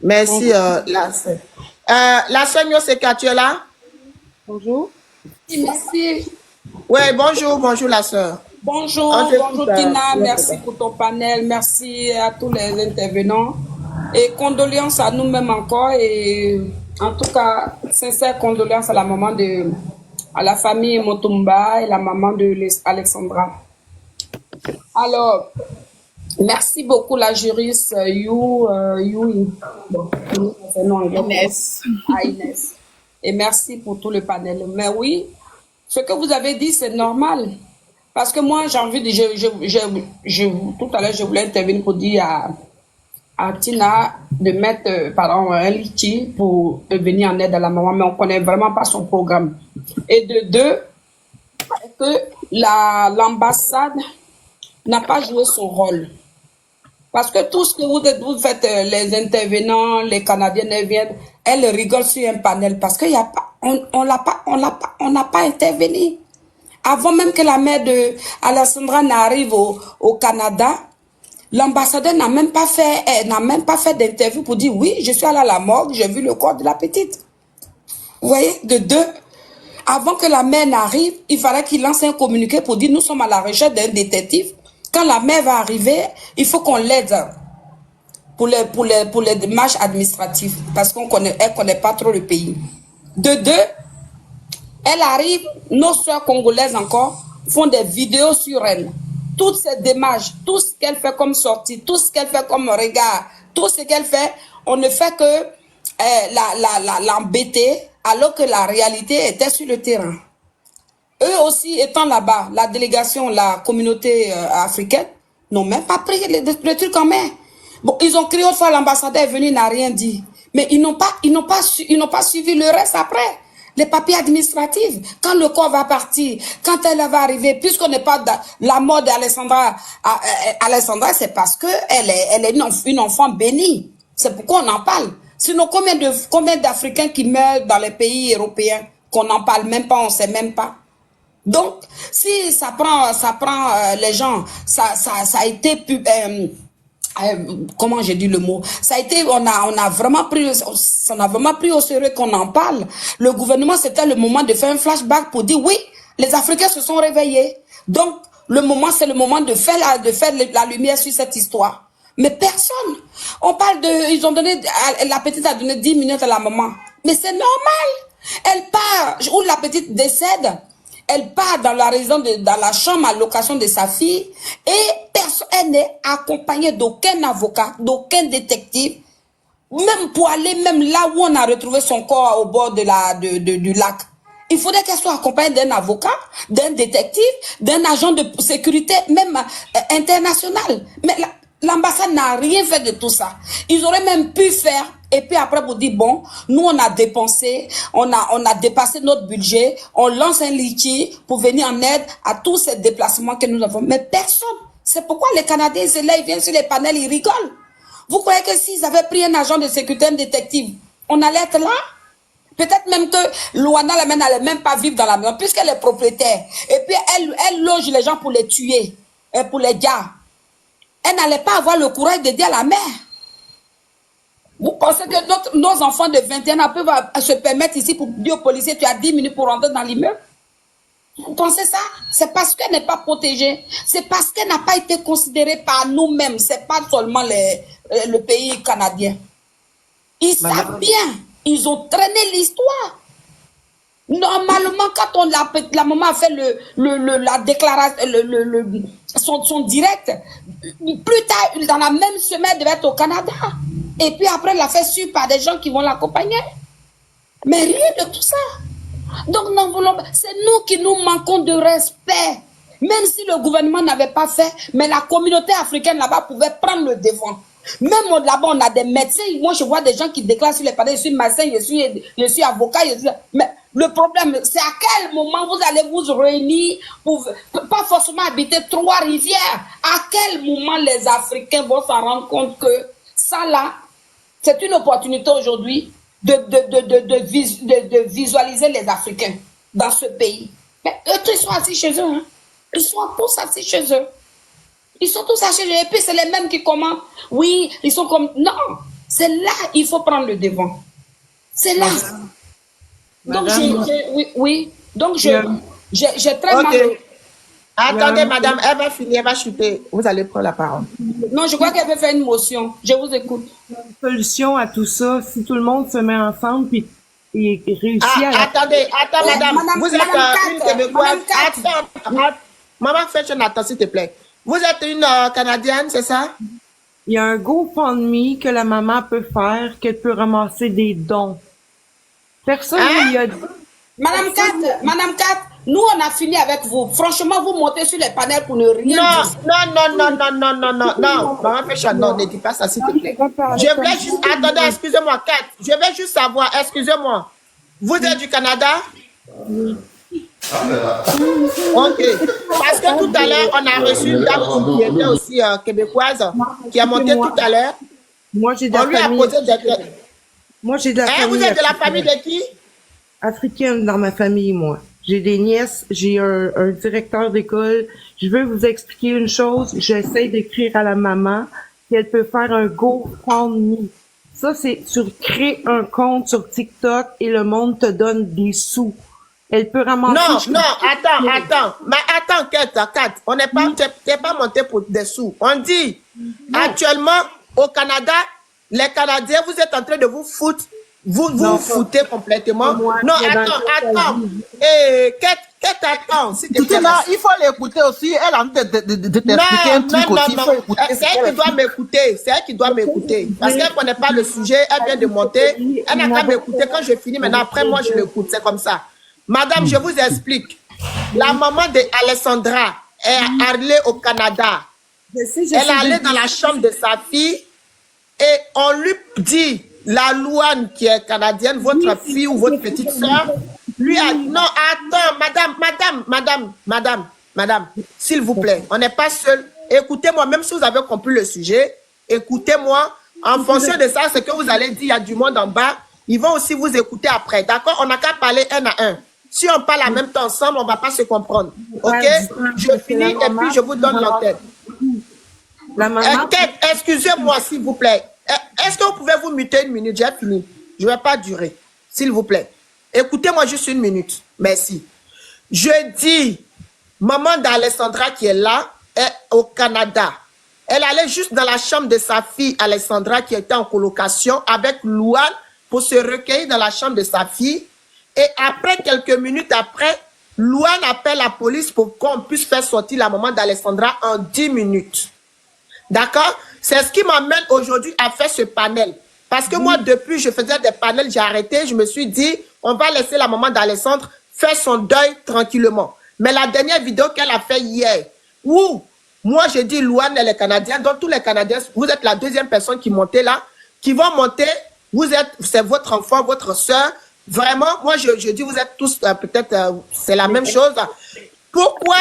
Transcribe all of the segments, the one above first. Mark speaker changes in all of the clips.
Speaker 1: Merci,
Speaker 2: Bonjour.
Speaker 1: la sœur. La sœur Mioseka, tu es là?
Speaker 2: Bonjour.
Speaker 3: Merci.
Speaker 1: Oui, bonjour, bonjour la sœur. On
Speaker 3: Bonjour,
Speaker 1: t'écoute,
Speaker 3: bonjour Tina,
Speaker 1: Mioseka.
Speaker 3: merci pour ton panel, merci à tous les intervenants et condoléances à nous-mêmes encore et en tout cas, sincères condoléances à la maman à la famille Motumba et la maman de Alexandra. Alors, merci beaucoup la juriste bon, c'est nom anglais.
Speaker 2: Inès.
Speaker 3: Inès. Et merci pour tout le panel. Mais oui, ce que vous avez dit, c'est normal. Parce que moi, j'ai envie de... tout à l'heure, je voulais intervenir pour dire à Tina de mettre un litchi pour venir en aide à la maman, mais on ne connaît vraiment pas son programme. Et de deux, que l'ambassade n'a pas joué son rôle. Parce que tout ce que vous faites, les intervenants, les Canadiens viennent, elles rigolent sur un panel parce qu'il y a pas, on n'a pas intervenu. Avant même que la mère de Alessandra n'arrive au Canada, l'ambassadeur n'a même pas fait d'interview pour dire oui, je suis allée à la morgue, j'ai vu le corps de la petite. Vous voyez, de deux. Avant que la mère n'arrive, il fallait qu'il lance un communiqué pour dire nous sommes à la recherche d'un détective. Quand la mère va arriver, il faut qu'on l'aide pour les démarches administratives parce qu'elle connaît pas trop le pays. De deux, elle arrive, nos soeurs congolaises encore font des vidéos sur elle. Toutes ces démarches, tout ce qu'elle fait comme sortie, tout ce qu'elle fait comme regard, tout ce qu'elle fait, on ne fait que l'embêter alors que la réalité était sur le terrain. Eux aussi étant là-bas, la délégation, la communauté africaine, n'ont même pas pris le truc en main. Bon, ils ont crié autrefois, l'ambassadeur est venu, il n'a rien dit. Mais ils n'ont pas suivi le reste après. Les papiers administratifs. Quand le corps va partir, quand elle va arriver, puisqu'on n'est pas dans la mort d'Alessandra, Alessandra, c'est parce que elle est une enfant bénie. C'est pourquoi on en parle. Sinon, combien d'Africains qui meurent dans les pays européens, qu'on n'en parle même pas, on ne sait même pas. Donc, si ça prend les gens, ça a été comment j'ai dit le mot, ça a été, on a vraiment pris au sérieux qu'on en parle. Le gouvernement, c'était le moment de faire un flashback pour dire oui, les Africains se sont réveillés. Donc, c'est le moment de faire la lumière sur cette histoire. Mais personne. On parle ils ont donné, la petite a donné 10 minutes à la maman. Mais c'est normal. Elle part, où la petite décède. Elle part dans la résidence, dans la chambre à location de sa fille et elle n'est accompagnée d'aucun avocat, d'aucun détective, même pour aller même là où on a retrouvé son corps au bord du lac. Il faudrait qu'elle soit accompagnée d'un avocat, d'un détective, d'un agent de sécurité, même international. Mais l'ambassade n'a rien fait de tout ça. Ils auraient même pu faire, et puis après pour dire, bon, nous on a dépensé, on a dépassé notre budget, on lance un litige pour venir en aide à tous ces déplacements que nous avons. Mais personne. C'est pourquoi les Canadiens, là, ils viennent sur les panels, ils rigolent. Vous croyez que s'ils avaient pris un agent de sécurité, un détective, on allait être là? Peut-être même que Luana n'allait même pas vivre dans la maison, puisqu'elle est propriétaire. Et puis, elle loge les gens pour les tuer, pour les gars. Elle n'allait pas avoir le courage de dire à la mère. Vous pensez que nos enfants de 21 ans peuvent se permettre ici pour dire aux policiers, tu as 10 minutes pour rentrer dans l'immeuble? Vous pensez ça? C'est parce qu'elle n'est pas protégée. C'est parce qu'elle n'a pas été considérée par nous-mêmes. C'est pas seulement le pays canadien. Ils savent bien. Ils ont traîné l'histoire. Normalement, quand la maman a fait la déclaration, son direct, plus tard, dans la même semaine, elle devait être au Canada. Et puis après, elle l'a fait suivre par des gens qui vont l'accompagner. Mais rien de tout ça. Donc, c'est nous qui nous manquons de respect. Même si le gouvernement n'avait pas fait, mais la communauté africaine là-bas pouvait prendre le devant. Même là-bas, on a des médecins. Moi, je vois des gens qui déclarent sur les panneaux, je suis médecin, je suis avocat. Mais le problème, c'est à quel moment vous allez vous réunir pour pas forcément habiter Trois-Rivières. À quel moment les Africains vont s'en rendre compte que ça là, c'est une opportunité aujourd'hui de visualiser les Africains dans ce pays. Mais eux, ils sont assis chez eux. Hein. Ils sont tous assis chez eux. Ils sont tous assis chez eux. Et puis, c'est les mêmes qui commentent. Oui, ils sont comme... Non, C'est là il faut prendre le devant. C'est là. Donc, oui. Donc, j'ai très mal.
Speaker 1: Ok. Attendez, madame, elle va finir, elle va chuter. Vous allez prendre la parole.
Speaker 3: Non, je crois qu'elle veut faire une motion. Je vous écoute.
Speaker 2: Solution à tout ça, si tout le monde se met ensemble puis et réussit à...
Speaker 1: Attendez, madame. Vous êtes une Québécoise.
Speaker 3: Madame
Speaker 1: Attends. Maman, faites un attends, s'il te plaît. Vous êtes une Canadienne, c'est ça?
Speaker 2: Il y a un GoFundMe que la maman peut faire, qu'elle peut ramasser des dons. Personne ne lui a dit.
Speaker 3: Madame Kat, nous on a fini avec vous. Franchement, vous montez sur les panels pour ne rien dire.
Speaker 1: Non. Maman Pécha, non, ne dis pas ça, s'il te plaît. Je voulais juste, attendez, excusez-moi, Kat. Je vais juste savoir, excusez-moi. Vous êtes du Canada? Ok. Parce que tout à l'heure, on a reçu une dame qui était aussi québécoise, qui a monté tout à l'heure.
Speaker 2: Moi, j'ai de
Speaker 1: On
Speaker 2: la
Speaker 1: lui a
Speaker 2: famille.
Speaker 1: posé des questions.
Speaker 2: Moi, j'ai de la famille.
Speaker 1: Vous êtes de la famille de qui?
Speaker 2: Africaine dans ma famille, moi. J'ai des nièces, j'ai un directeur d'école. Je veux vous expliquer une chose. J'essaie d'écrire à la maman qu'elle peut faire un GoFundMe. Ça, c'est tu crées un compte sur TikTok et le monde te donne des sous. Elle peut ramasser...
Speaker 1: Non, attends. Mais attends, Kat, on n'est pas, t'es pas monté pour des sous. On dit, actuellement, au Canada, les Canadiens, vous êtes en train de vous foutre. Vous foutez complètement. Non, attends. Kat, attends.
Speaker 4: Là, il faut l'écouter aussi. Elle a envie de t'expliquer un truc aussi. Il faut écouter.
Speaker 1: C'est elle qui doit m'écouter. C'est elle qui doit m'écouter. Parce qu'elle ne connaît pas le sujet. Elle vient de monter. Elle n'a qu'à m'écouter. Quand je finis, maintenant, après, moi, je l'écoute. C'est comme ça. Madame, je vous explique. La maman d'Alessandra est allée au Canada. Elle est allée dans la chambre de sa fille et on lui dit, la Louane qui est canadienne, votre fille ou votre petite soeur, lui a dit, non, attends, madame, s'il vous plaît, on n'est pas seul. Écoutez-moi, même si vous avez compris le sujet, écoutez-moi. En fonction de ça, ce que vous allez dire, il y a du monde en bas. Ils vont aussi vous écouter après. D'accord? On n'a qu'à parler un à un. Si on parle en même temps ensemble, on ne va pas se comprendre. OK? Je finis et puis je vous donne l'antenne. Excusez-moi, s'il vous plaît. Est-ce que vous pouvez vous muter une minute? J'ai fini. Je ne vais pas durer. S'il vous plaît. Écoutez-moi juste une minute. Merci. Je dis, maman d'Alessandra qui est là, est au Canada. Elle allait juste dans la chambre de sa fille, Alessandra, qui était en colocation avec Louane pour se recueillir dans la chambre de sa fille. Et après, quelques minutes après, Louane appelle la police pour qu'on puisse faire sortir la maman d'Alessandra en 10 minutes. D'accord? C'est ce qui m'amène aujourd'hui à faire ce panel. Parce que moi, depuis, je faisais des panels, j'ai arrêté. Je me suis dit, on va laisser la maman d'Alessandre faire son deuil tranquillement. Mais la dernière vidéo qu'elle a fait hier, où moi, j'ai dit, Louane, elle est canadienne. Donc, tous les Canadiens, vous êtes la deuxième personne qui montait là, qui vont monter. C'est votre enfant, votre soeur. Vraiment, moi, je dis, vous êtes tous, peut-être, c'est la même chose. Pourquoi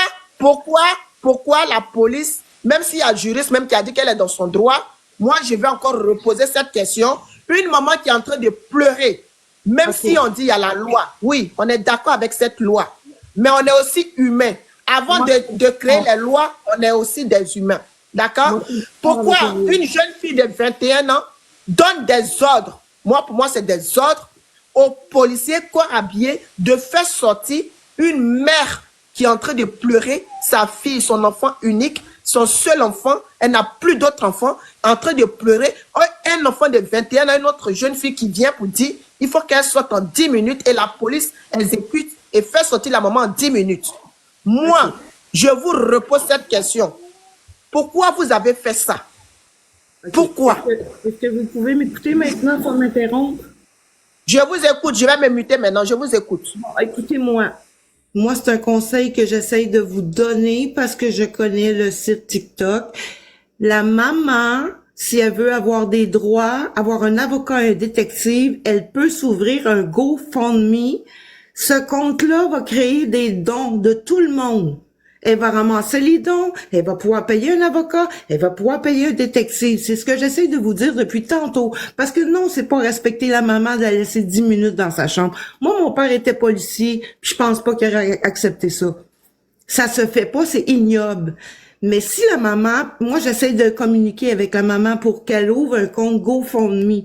Speaker 1: la police, même s'il y a un juriste même qui a dit qu'elle est dans son droit, moi, je vais encore reposer cette question. Une maman qui est en train de pleurer, même si on dit il y a la loi, oui, on est d'accord avec cette loi, mais on est aussi humain. Avant de créer les lois, on est aussi des humains. D'accord? Pourquoi une jeune fille de 21 ans donne des ordres, pour moi, c'est des ordres aux policiers corps habillés de faire sortir une mère qui est en train de pleurer, sa fille, son enfant unique, son seul enfant, elle n'a plus d'autres enfants, en train de pleurer. Un enfant de 21 ans, une autre jeune fille qui vient pour dire, il faut qu'elle sorte en 10 minutes et la police exécute et fait sortir la maman en 10 minutes. Moi, je vous repose cette question. Pourquoi vous avez fait ça? Pourquoi?
Speaker 2: Est-ce que vous pouvez m'écouter maintenant sans m'interrompre?
Speaker 1: Je vous écoute, je vais me muter maintenant, je vous écoute.
Speaker 2: Bon, écoutez-moi. Moi, c'est un conseil que j'essaye de vous donner parce que je connais le site TikTok. La maman, si elle veut avoir des droits, avoir un avocat et un détective, elle peut s'ouvrir un GoFundMe. Ce compte-là va créer des dons de tout le monde. Elle va ramasser les dons, elle va pouvoir payer un avocat, elle va pouvoir payer un détective. C'est ce que j'essaie de vous dire depuis tantôt. Parce que non, c'est pas respecter la maman de la laisser 10 minutes dans sa chambre. Moi, mon père était policier, puis je pense pas qu'il aurait accepté ça. Ça se fait pas, c'est ignoble. Mais si la maman, moi j'essaie de communiquer avec la maman pour qu'elle ouvre un compte GoFundMe.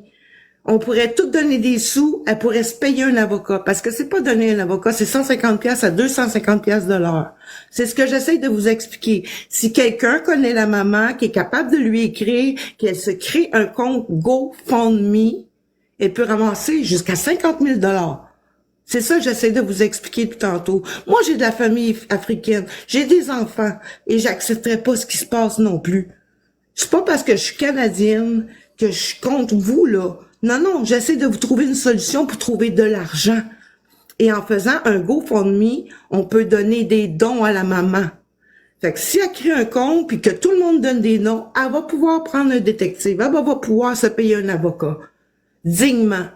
Speaker 2: On pourrait tout donner des sous, elle pourrait se payer un avocat. Parce que c'est pas donner un avocat, c'est 150 pièces à 250 pièces de l'heure. C'est ce que j'essaie de vous expliquer. Si quelqu'un connaît la maman, qui est capable de lui écrire, qu'elle se crée un compte GoFundMe, elle peut ramasser jusqu'à 50 000 $. C'est ça que j'essaie de vous expliquer depuis tantôt. Moi, j'ai de la famille africaine, j'ai des enfants, et j'accepterai pas ce qui se passe non plus. C'est pas parce que je suis canadienne que je suis contre vous, là. Non, j'essaie de vous trouver une solution pour trouver de l'argent. Et en faisant un GoFundMe, on peut donner des dons à la maman. Fait que si elle crée un compte puis que tout le monde donne des dons, elle va pouvoir prendre un détective, elle va pouvoir se payer un avocat. Dignement.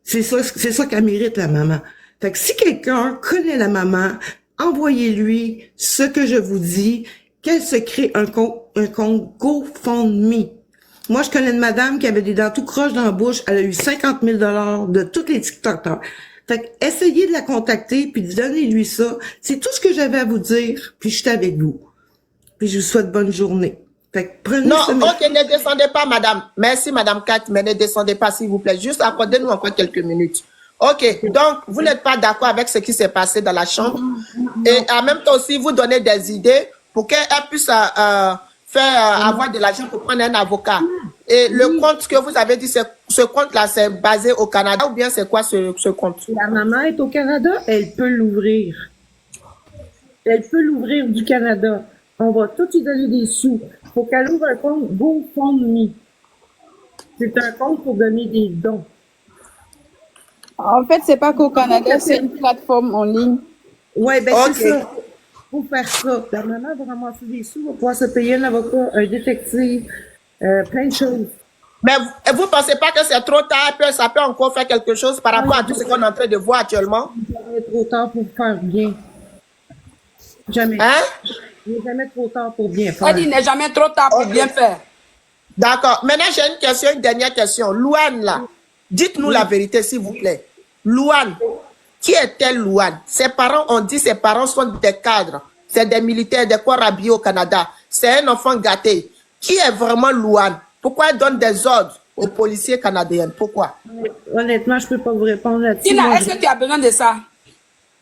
Speaker 2: C'est ça qu'elle mérite, la maman. Fait que si quelqu'un connaît la maman, envoyez-lui ce que je vous dis, qu'elle se crée un compte GoFundMe. Moi, je connais une madame qui avait des dents tout croches dans la bouche. Elle a eu 50 000 $ de tous les TikTokers. Fait que essayez de la contacter puis donnez-lui ça. C'est tout ce que j'avais à vous dire. Puis je suis avec vous. Puis je vous souhaite bonne journée. Fait que prenez
Speaker 1: Non,
Speaker 2: ce
Speaker 1: ok, ne descendez pas, madame. Merci, madame Kat, mais ne descendez pas, s'il vous plaît. Juste accordez-nous encore quelques minutes. Ok, donc, vous n'êtes pas d'accord avec ce qui s'est passé dans la chambre. Et en même temps aussi, vous donnez des idées pour qu'elle puisse avoir de l'argent pour prendre un avocat. Et le compte que vous avez dit, ce compte-là, c'est basé au Canada ou bien c'est quoi ce compte?
Speaker 2: La maman est au Canada, elle peut l'ouvrir. Elle peut l'ouvrir du Canada. On va tout lui donner des sous. Faut qu'elle ouvre un compte GoFundMe. C'est un compte pour donner des dons.
Speaker 5: En fait, c'est pas qu'au Canada, c'est une plateforme en ligne.
Speaker 2: Ouais, ben
Speaker 1: Ok.
Speaker 2: c'est ça. Faut faire ça. La maman va ramasser des sous, va pouvoir se payer un avocat, un détective, plein de choses.
Speaker 1: Mais vous ne pensez pas que c'est trop tard, ça peut encore faire quelque chose par rapport à tout ce qu'on est en train de voir actuellement?
Speaker 2: Jamais trop tard pour faire bien. Jamais.
Speaker 1: Hein?
Speaker 2: Il n'est jamais trop tard pour bien
Speaker 3: Elle
Speaker 2: faire.
Speaker 3: dit, il n'est jamais trop tard pour bien faire.
Speaker 1: D'accord. Maintenant, j'ai une question, une dernière question. Louane, là, dites-nous la vérité, s'il vous plaît. Louane, qui est-elle, Louane? Ses parents ont dit ses parents sont des cadres. C'est des militaires, des corps habillés au Canada. C'est un enfant gâté. Qui est vraiment Louane? Pourquoi elle donne des ordres aux policiers canadiens? Pourquoi?
Speaker 2: Honnêtement, je peux pas vous répondre là-dessus.
Speaker 3: Tina,
Speaker 2: Moi,
Speaker 3: est-ce que tu as besoin de ça?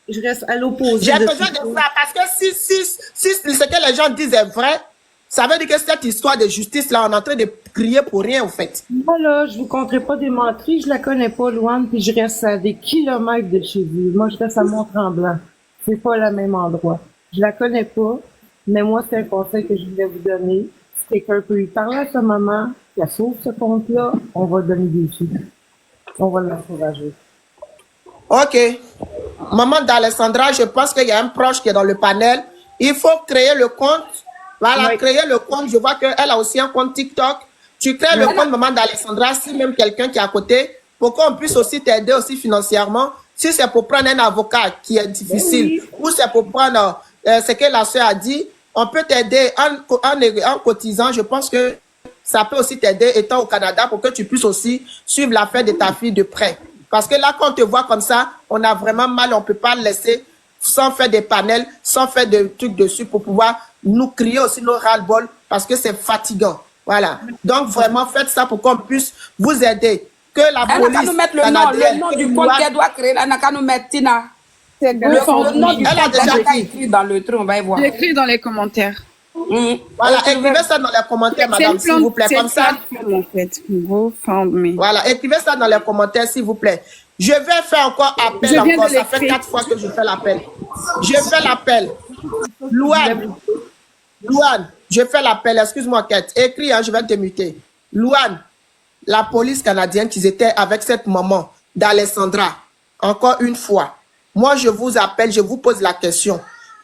Speaker 2: je reste à l'opposé.
Speaker 1: J'ai
Speaker 2: de
Speaker 1: besoin
Speaker 2: tout
Speaker 1: de
Speaker 2: ça.
Speaker 1: ça parce que si ce que les gens disent est vrai, ça veut dire que cette histoire de justice là, on est en train de crier pour rien au fait.
Speaker 2: Moi, là, je vous compterai pas des menteries. Je la connais pas, Louane, puis je reste à des kilomètres de chez vous. Moi, je reste à Mont-Tremblant. C'est pas le même endroit. Je la connais pas, mais moi, c'est un conseil que je voulais vous donner. Si quelqu'un peut lui parler à sa maman, qu'elle sauve ce compte-là, on va donner des sous. On va l'encourager.
Speaker 1: Ok. Maman d'Alessandra, je pense qu'il y a un proche qui est dans le panel. Il faut créer le compte. Voilà,
Speaker 2: Oui.
Speaker 1: créer le compte. Je vois qu'elle a aussi un compte TikTok. Tu crées le compte Maman d'Alessandra, si même quelqu'un qui est à côté, pour qu'on puisse aussi t'aider aussi financièrement. Si c'est pour prendre un avocat qui est difficile, ou c'est pour prendre ce que la soeur a dit, on peut t'aider en cotisant. Je pense que ça peut aussi t'aider étant au Canada pour que tu puisses aussi suivre l'affaire de ta fille de près. Parce que là, quand on te voit comme ça, on a vraiment mal, on ne peut pas le laisser sans faire des panels, sans faire des trucs dessus pour pouvoir nous crier aussi nos ras-le-bol parce que c'est fatigant. Voilà. Donc, vraiment, faites ça pour qu'on puisse vous aider. Que la
Speaker 3: Elle n'a
Speaker 1: police
Speaker 3: qu'à nous mettre le
Speaker 1: canadienne,
Speaker 3: nom
Speaker 1: que
Speaker 3: du
Speaker 1: nous
Speaker 3: compte
Speaker 1: doit-
Speaker 3: qu'elle doit créer. Elle n'a qu'à nous mettre Tina.
Speaker 5: C'est
Speaker 3: Le nom du
Speaker 5: GoFundMe.
Speaker 1: Elle a
Speaker 3: compte,
Speaker 1: déjà
Speaker 3: elle a
Speaker 1: dit.
Speaker 3: écrit dans le truc, on va y voir.
Speaker 5: J'écris dans les commentaires.
Speaker 1: Voilà, écrivez ça dans les commentaires, madame, s'il vous plaît.
Speaker 5: C'est
Speaker 1: Comme
Speaker 5: une
Speaker 1: ça,
Speaker 5: plateforme, en fait. GoFundMe.
Speaker 1: voilà, écrivez ça dans les commentaires, s'il vous plaît. Je vais faire encore appel
Speaker 5: Je viens
Speaker 1: encore.
Speaker 5: de
Speaker 1: Ça fait
Speaker 5: l'écrire.
Speaker 1: 4 fois que je fais l'appel. Je fais l'appel. Louane, je fais l'appel. Excuse-moi, Kate. Écris, hein, je vais te muter. Louane, la police canadienne qui était avec cette maman d'Alessandra, encore une fois, moi je vous appelle, je vous pose la question.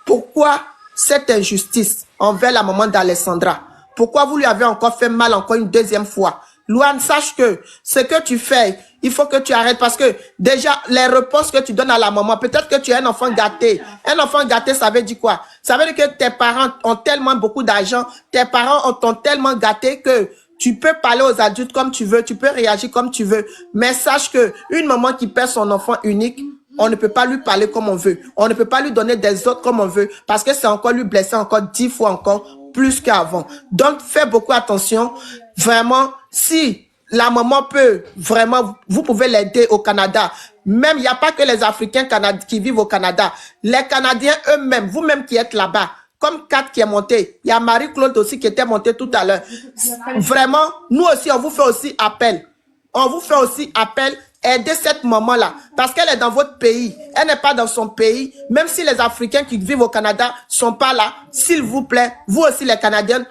Speaker 1: Pourquoi cette injustice envers la maman d'Alessandra? Pourquoi vous lui avez encore fait mal encore une deuxième fois? Louane, sache que ce que tu fais, il faut que tu arrêtes parce que déjà, les réponses que tu donnes à la maman, peut-être que tu es un enfant gâté. Un enfant gâté, ça veut dire quoi? Ça veut dire que tes parents ont tellement beaucoup d'argent, tes parents t'ont tellement gâté que tu peux parler aux adultes comme tu veux, tu peux réagir comme tu veux. Mais sache que une maman qui perd son enfant unique, on ne peut pas lui parler comme on veut. On ne peut pas lui donner des ordres comme on veut parce que c'est encore lui blesser encore 10 fois encore plus qu'avant. Donc, faites beaucoup attention. Vraiment, si la maman peut vraiment, vous pouvez l'aider au Canada. Même, il n'y a pas que les Africains qui vivent au Canada. Les Canadiens eux-mêmes, vous-même qui êtes là-bas, comme Kat qui est montée, il y a Marie-Claude aussi qui était montée tout à l'heure. Vraiment, nous aussi, on vous fait aussi appel. On vous fait aussi appel. Aidez cette maman-là, parce qu'elle est dans votre pays. Elle n'est pas dans son pays. Même si les Africains qui vivent au Canada sont pas là, s'il vous plaît, vous aussi les Canadiens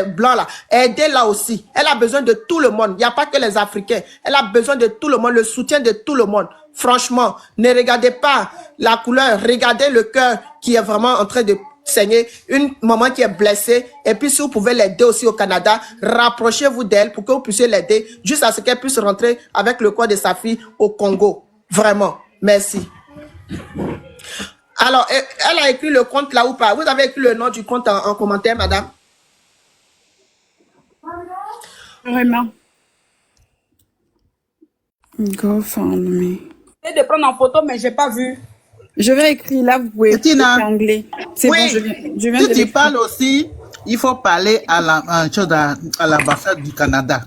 Speaker 1: blancs là, aidez-la aussi. Elle a besoin de tout le monde. Il n'y a pas que les Africains. Elle a besoin de tout le monde, le soutien de tout le monde. Franchement, ne regardez pas la couleur, regardez le cœur qui est vraiment en train de saigner, une maman qui est blessée, et puis si vous pouvez l'aider aussi au Canada, rapprochez-vous d'elle pour que vous puissiez l'aider, juste à ce qu'elle puisse rentrer avec le corps de sa fille au Congo. Vraiment, merci. Alors, elle a écrit le compte là ou pas? Vous avez écrit le nom du compte en commentaire, madame?
Speaker 5: Vraiment. GoFundMe.
Speaker 3: J'essaie de prendre en photo, mais j'ai pas vu.
Speaker 5: Je vais écrire là, vous pouvez
Speaker 4: Tina.
Speaker 5: anglais. C'est
Speaker 1: Oui.
Speaker 5: bon, je viens
Speaker 4: Si
Speaker 5: de
Speaker 4: tu
Speaker 5: l'écrire.
Speaker 4: parles aussi, il faut parler à l'ambassade du Canada.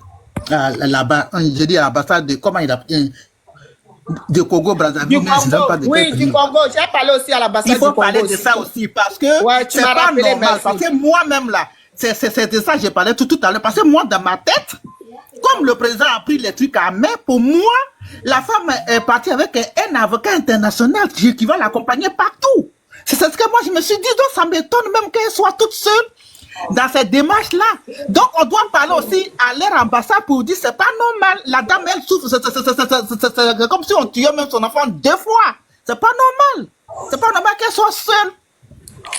Speaker 4: Là-bas, je dis à l'ambassade de, comment il appelle, de Congo, Brazzaville.
Speaker 1: Du
Speaker 4: mais je ne sais
Speaker 1: Congo,
Speaker 4: pas de
Speaker 1: oui,
Speaker 4: quel
Speaker 1: du
Speaker 4: pays.
Speaker 1: Congo. J'ai parlé aussi à l'ambassade
Speaker 4: Il
Speaker 1: du
Speaker 4: faut
Speaker 1: Congo
Speaker 4: parler de
Speaker 1: aussi.
Speaker 4: ça aussi, parce que
Speaker 1: Ouais, tu
Speaker 4: c'est
Speaker 1: m'as
Speaker 4: pas
Speaker 1: rappelé,
Speaker 4: normal.
Speaker 1: merci.
Speaker 4: Parce que moi-même, là, c'est de ça que j'ai parlé tout à l'heure. Parce que moi, dans ma tête, comme le président a pris les trucs à main, pour moi, la femme est partie avec un avocat international qui va l'accompagner partout. C'est ce que moi, je me suis dit, donc ça m'étonne même qu'elle soit toute seule dans cette démarche-là. Donc, on doit parler aussi à leur ambassade pour dire, c'est pas normal. La dame, elle souffre, c'est comme si on tuait même son enfant 2 fois. C'est pas normal. C'est pas normal qu'elle soit seule.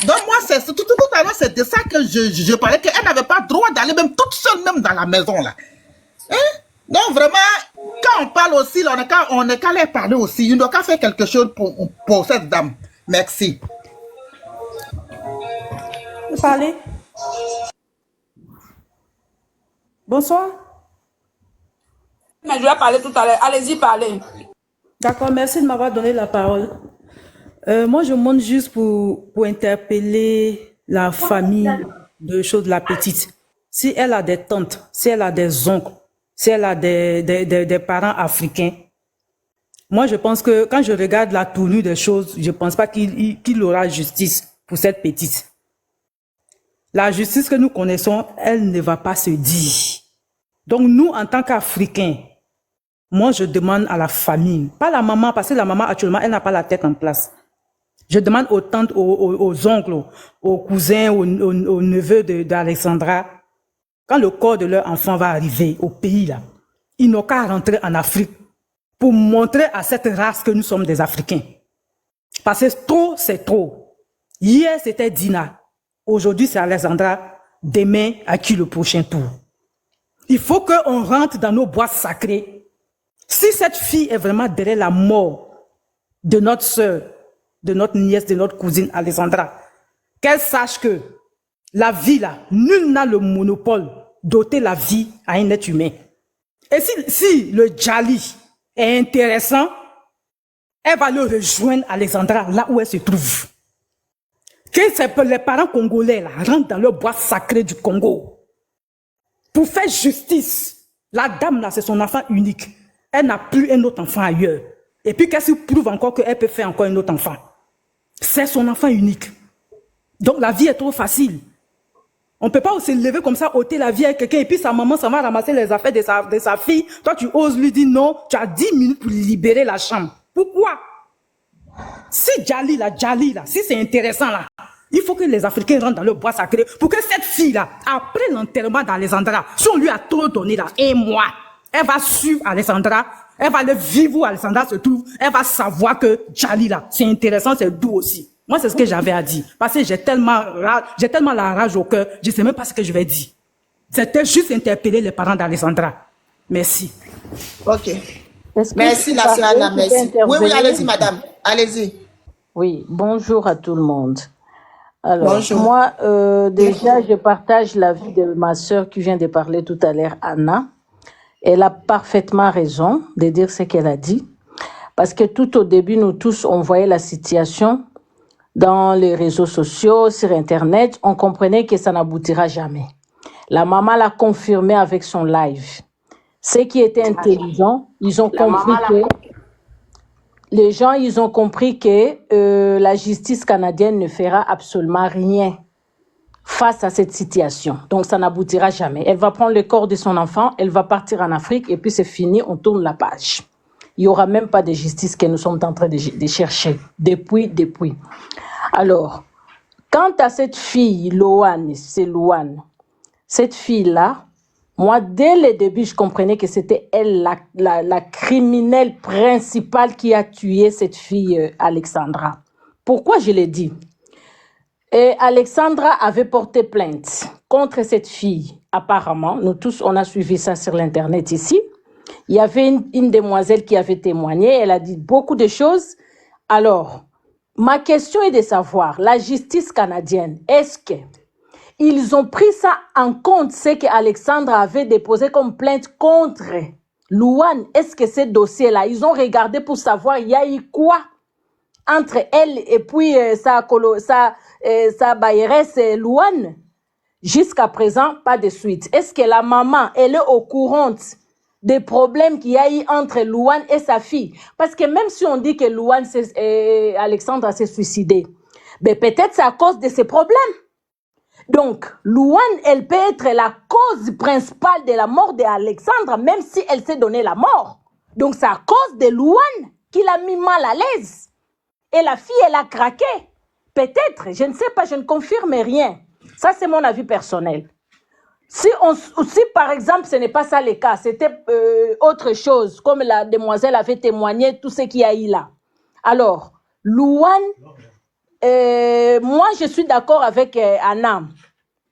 Speaker 4: Donc, moi, c'est tout à l'heure, c'est de ça que je parlais, qu'elle n'avait pas le droit d'aller même toute seule, même dans la maison, là. Hein? Donc, vraiment, quand on parle aussi, là, on est qu'à leur parler aussi. Il doit qu'à faire quelque chose pour cette dame. Merci.
Speaker 6: Vous parlez? Bonsoir.
Speaker 3: Mais je vais parler tout à l'heure. Allez-y, parlez.
Speaker 6: D'accord, merci de m'avoir donné la parole. Moi, je monte juste pour interpeller la famille de choses de la petite. Si elle a des tantes, si elle a des oncles, si elle a des parents africains, moi, je pense que quand je regarde la tournure des choses, je pense pas qu'il aura justice pour cette petite. La justice que nous connaissons, elle ne va pas se dire. Donc, nous, en tant qu'Africains, moi, je demande à la famille, pas la maman, parce que la maman, actuellement, elle n'a pas la tête en place. Je demande aux tantes, aux oncles, aux cousins, aux neveux d'Alexandra, quand le corps de leur enfant va arriver au pays, là, ils n'ont qu'à rentrer en Afrique pour montrer à cette race que nous sommes des Africains. Parce que trop, c'est trop. Hier, c'était Dina. Aujourd'hui, c'est Alexandra. Demain, à qui le prochain tour? Il faut qu'on rentre dans nos boîtes sacrées. Si cette fille est vraiment derrière la mort de notre sœur, de notre nièce, de notre cousine Alexandra, qu'elle sache que la vie, là, nul n'a le monopole d'ôter la vie à un être humain. Et si le Djali est intéressant, elle va le rejoindre, Alexandra, là où elle se trouve. Que les parents congolais là, rentrent dans leur boîte sacrée du Congo pour faire justice. La dame, là, c'est son enfant unique. Elle n'a plus un autre enfant ailleurs. Et puis, qu'est-ce qui prouve encore qu'elle peut faire encore un autre enfant? C'est son enfant unique. Donc, la vie est trop facile. On ne peut pas se lever comme ça, ôter la vie à quelqu'un, et puis sa maman, ça va ramasser les affaires de sa fille. Toi, tu oses lui dire non, tu as 10 minutes pour libérer la chambre. Pourquoi? Si Djali, là, si c'est intéressant, là, il faut que les Africains rentrent dans le bois sacré pour que cette fille-là, après l'enterrement d'Alexandra, si on lui a trop donné, là, un mois, elle va suivre Alexandra, elle va le vivre où Alexandra se trouve, elle va savoir que Djali, là, c'est intéressant, c'est doux aussi. Moi, c'est ce que j'avais à dire. Parce que j'ai tellement la rage au cœur, je ne sais même pas ce que je vais dire. C'était juste interpeller les parents d'Alexandra. Merci.
Speaker 1: Ok. Merci, la sœur Anna, merci. Oui, allez-y, madame. Allez-y.
Speaker 7: Oui, bonjour à tout le monde. Alors,
Speaker 1: Bonjour.
Speaker 7: moi, déjà, je partage l'avis de ma sœur qui vient de parler tout à l'heure, Anna. Elle a parfaitement raison de dire ce qu'elle a dit. Parce que tout au début, nous tous, on voyait la situation dans les réseaux sociaux, sur Internet, on comprenait que ça n'aboutira jamais. La maman l'a confirmé avec son live. Ceux qui étaient intelligents, ils ont compris que les gens, ils ont compris que la justice canadienne ne fera absolument rien face à cette situation. Donc, ça n'aboutira jamais. Elle va prendre le corps de son enfant, elle va partir en Afrique et puis c'est fini, on tourne la page. Il n'y aura même pas de justice que nous sommes en train de chercher depuis. Alors, quant à cette fille, Loane, c'est Loane, cette fille-là, moi, dès le début, je comprenais que c'était elle, la criminelle principale qui a tué cette fille, Alexandra. Pourquoi je l'ai dit? Et Alexandra avait porté plainte contre cette fille. Apparemment, nous tous, on a suivi ça sur l'Internet ici. Il y avait une demoiselle qui avait témoigné. Elle a dit beaucoup de choses. Alors, ma question est de savoir, la justice canadienne, est-ce que ils ont pris ça en compte, ce qu'Alexandra avait déposé comme plainte contre Louane? Est-ce que ces dossiers-là, ils ont regardé pour savoir il y a eu quoi entre elle et puis sa bailleresse Louane? Jusqu'à présent, pas de suite. Est-ce que la maman, elle est au courant des problèmes qu'il y a eu entre Louane et sa fille? Parce que même si on dit que Louane, Alexandra s'est suicidée, mais peut-être c'est à cause de ces problèmes. Donc, Louane, elle peut être la cause principale de la mort d'Alexandra, même si elle s'est donné la mort. Donc, c'est à cause de Louane qui l'a mis mal à l'aise. Et la fille, elle a craqué. Peut-être, je ne sais pas, je ne confirme rien. Ça, c'est mon avis personnel. Si par exemple, ce n'est pas ça le cas, c'était autre chose, comme la demoiselle avait témoigné, tout ce qu'il y a eu là. Alors, Louane, moi, je suis d'accord avec Anna.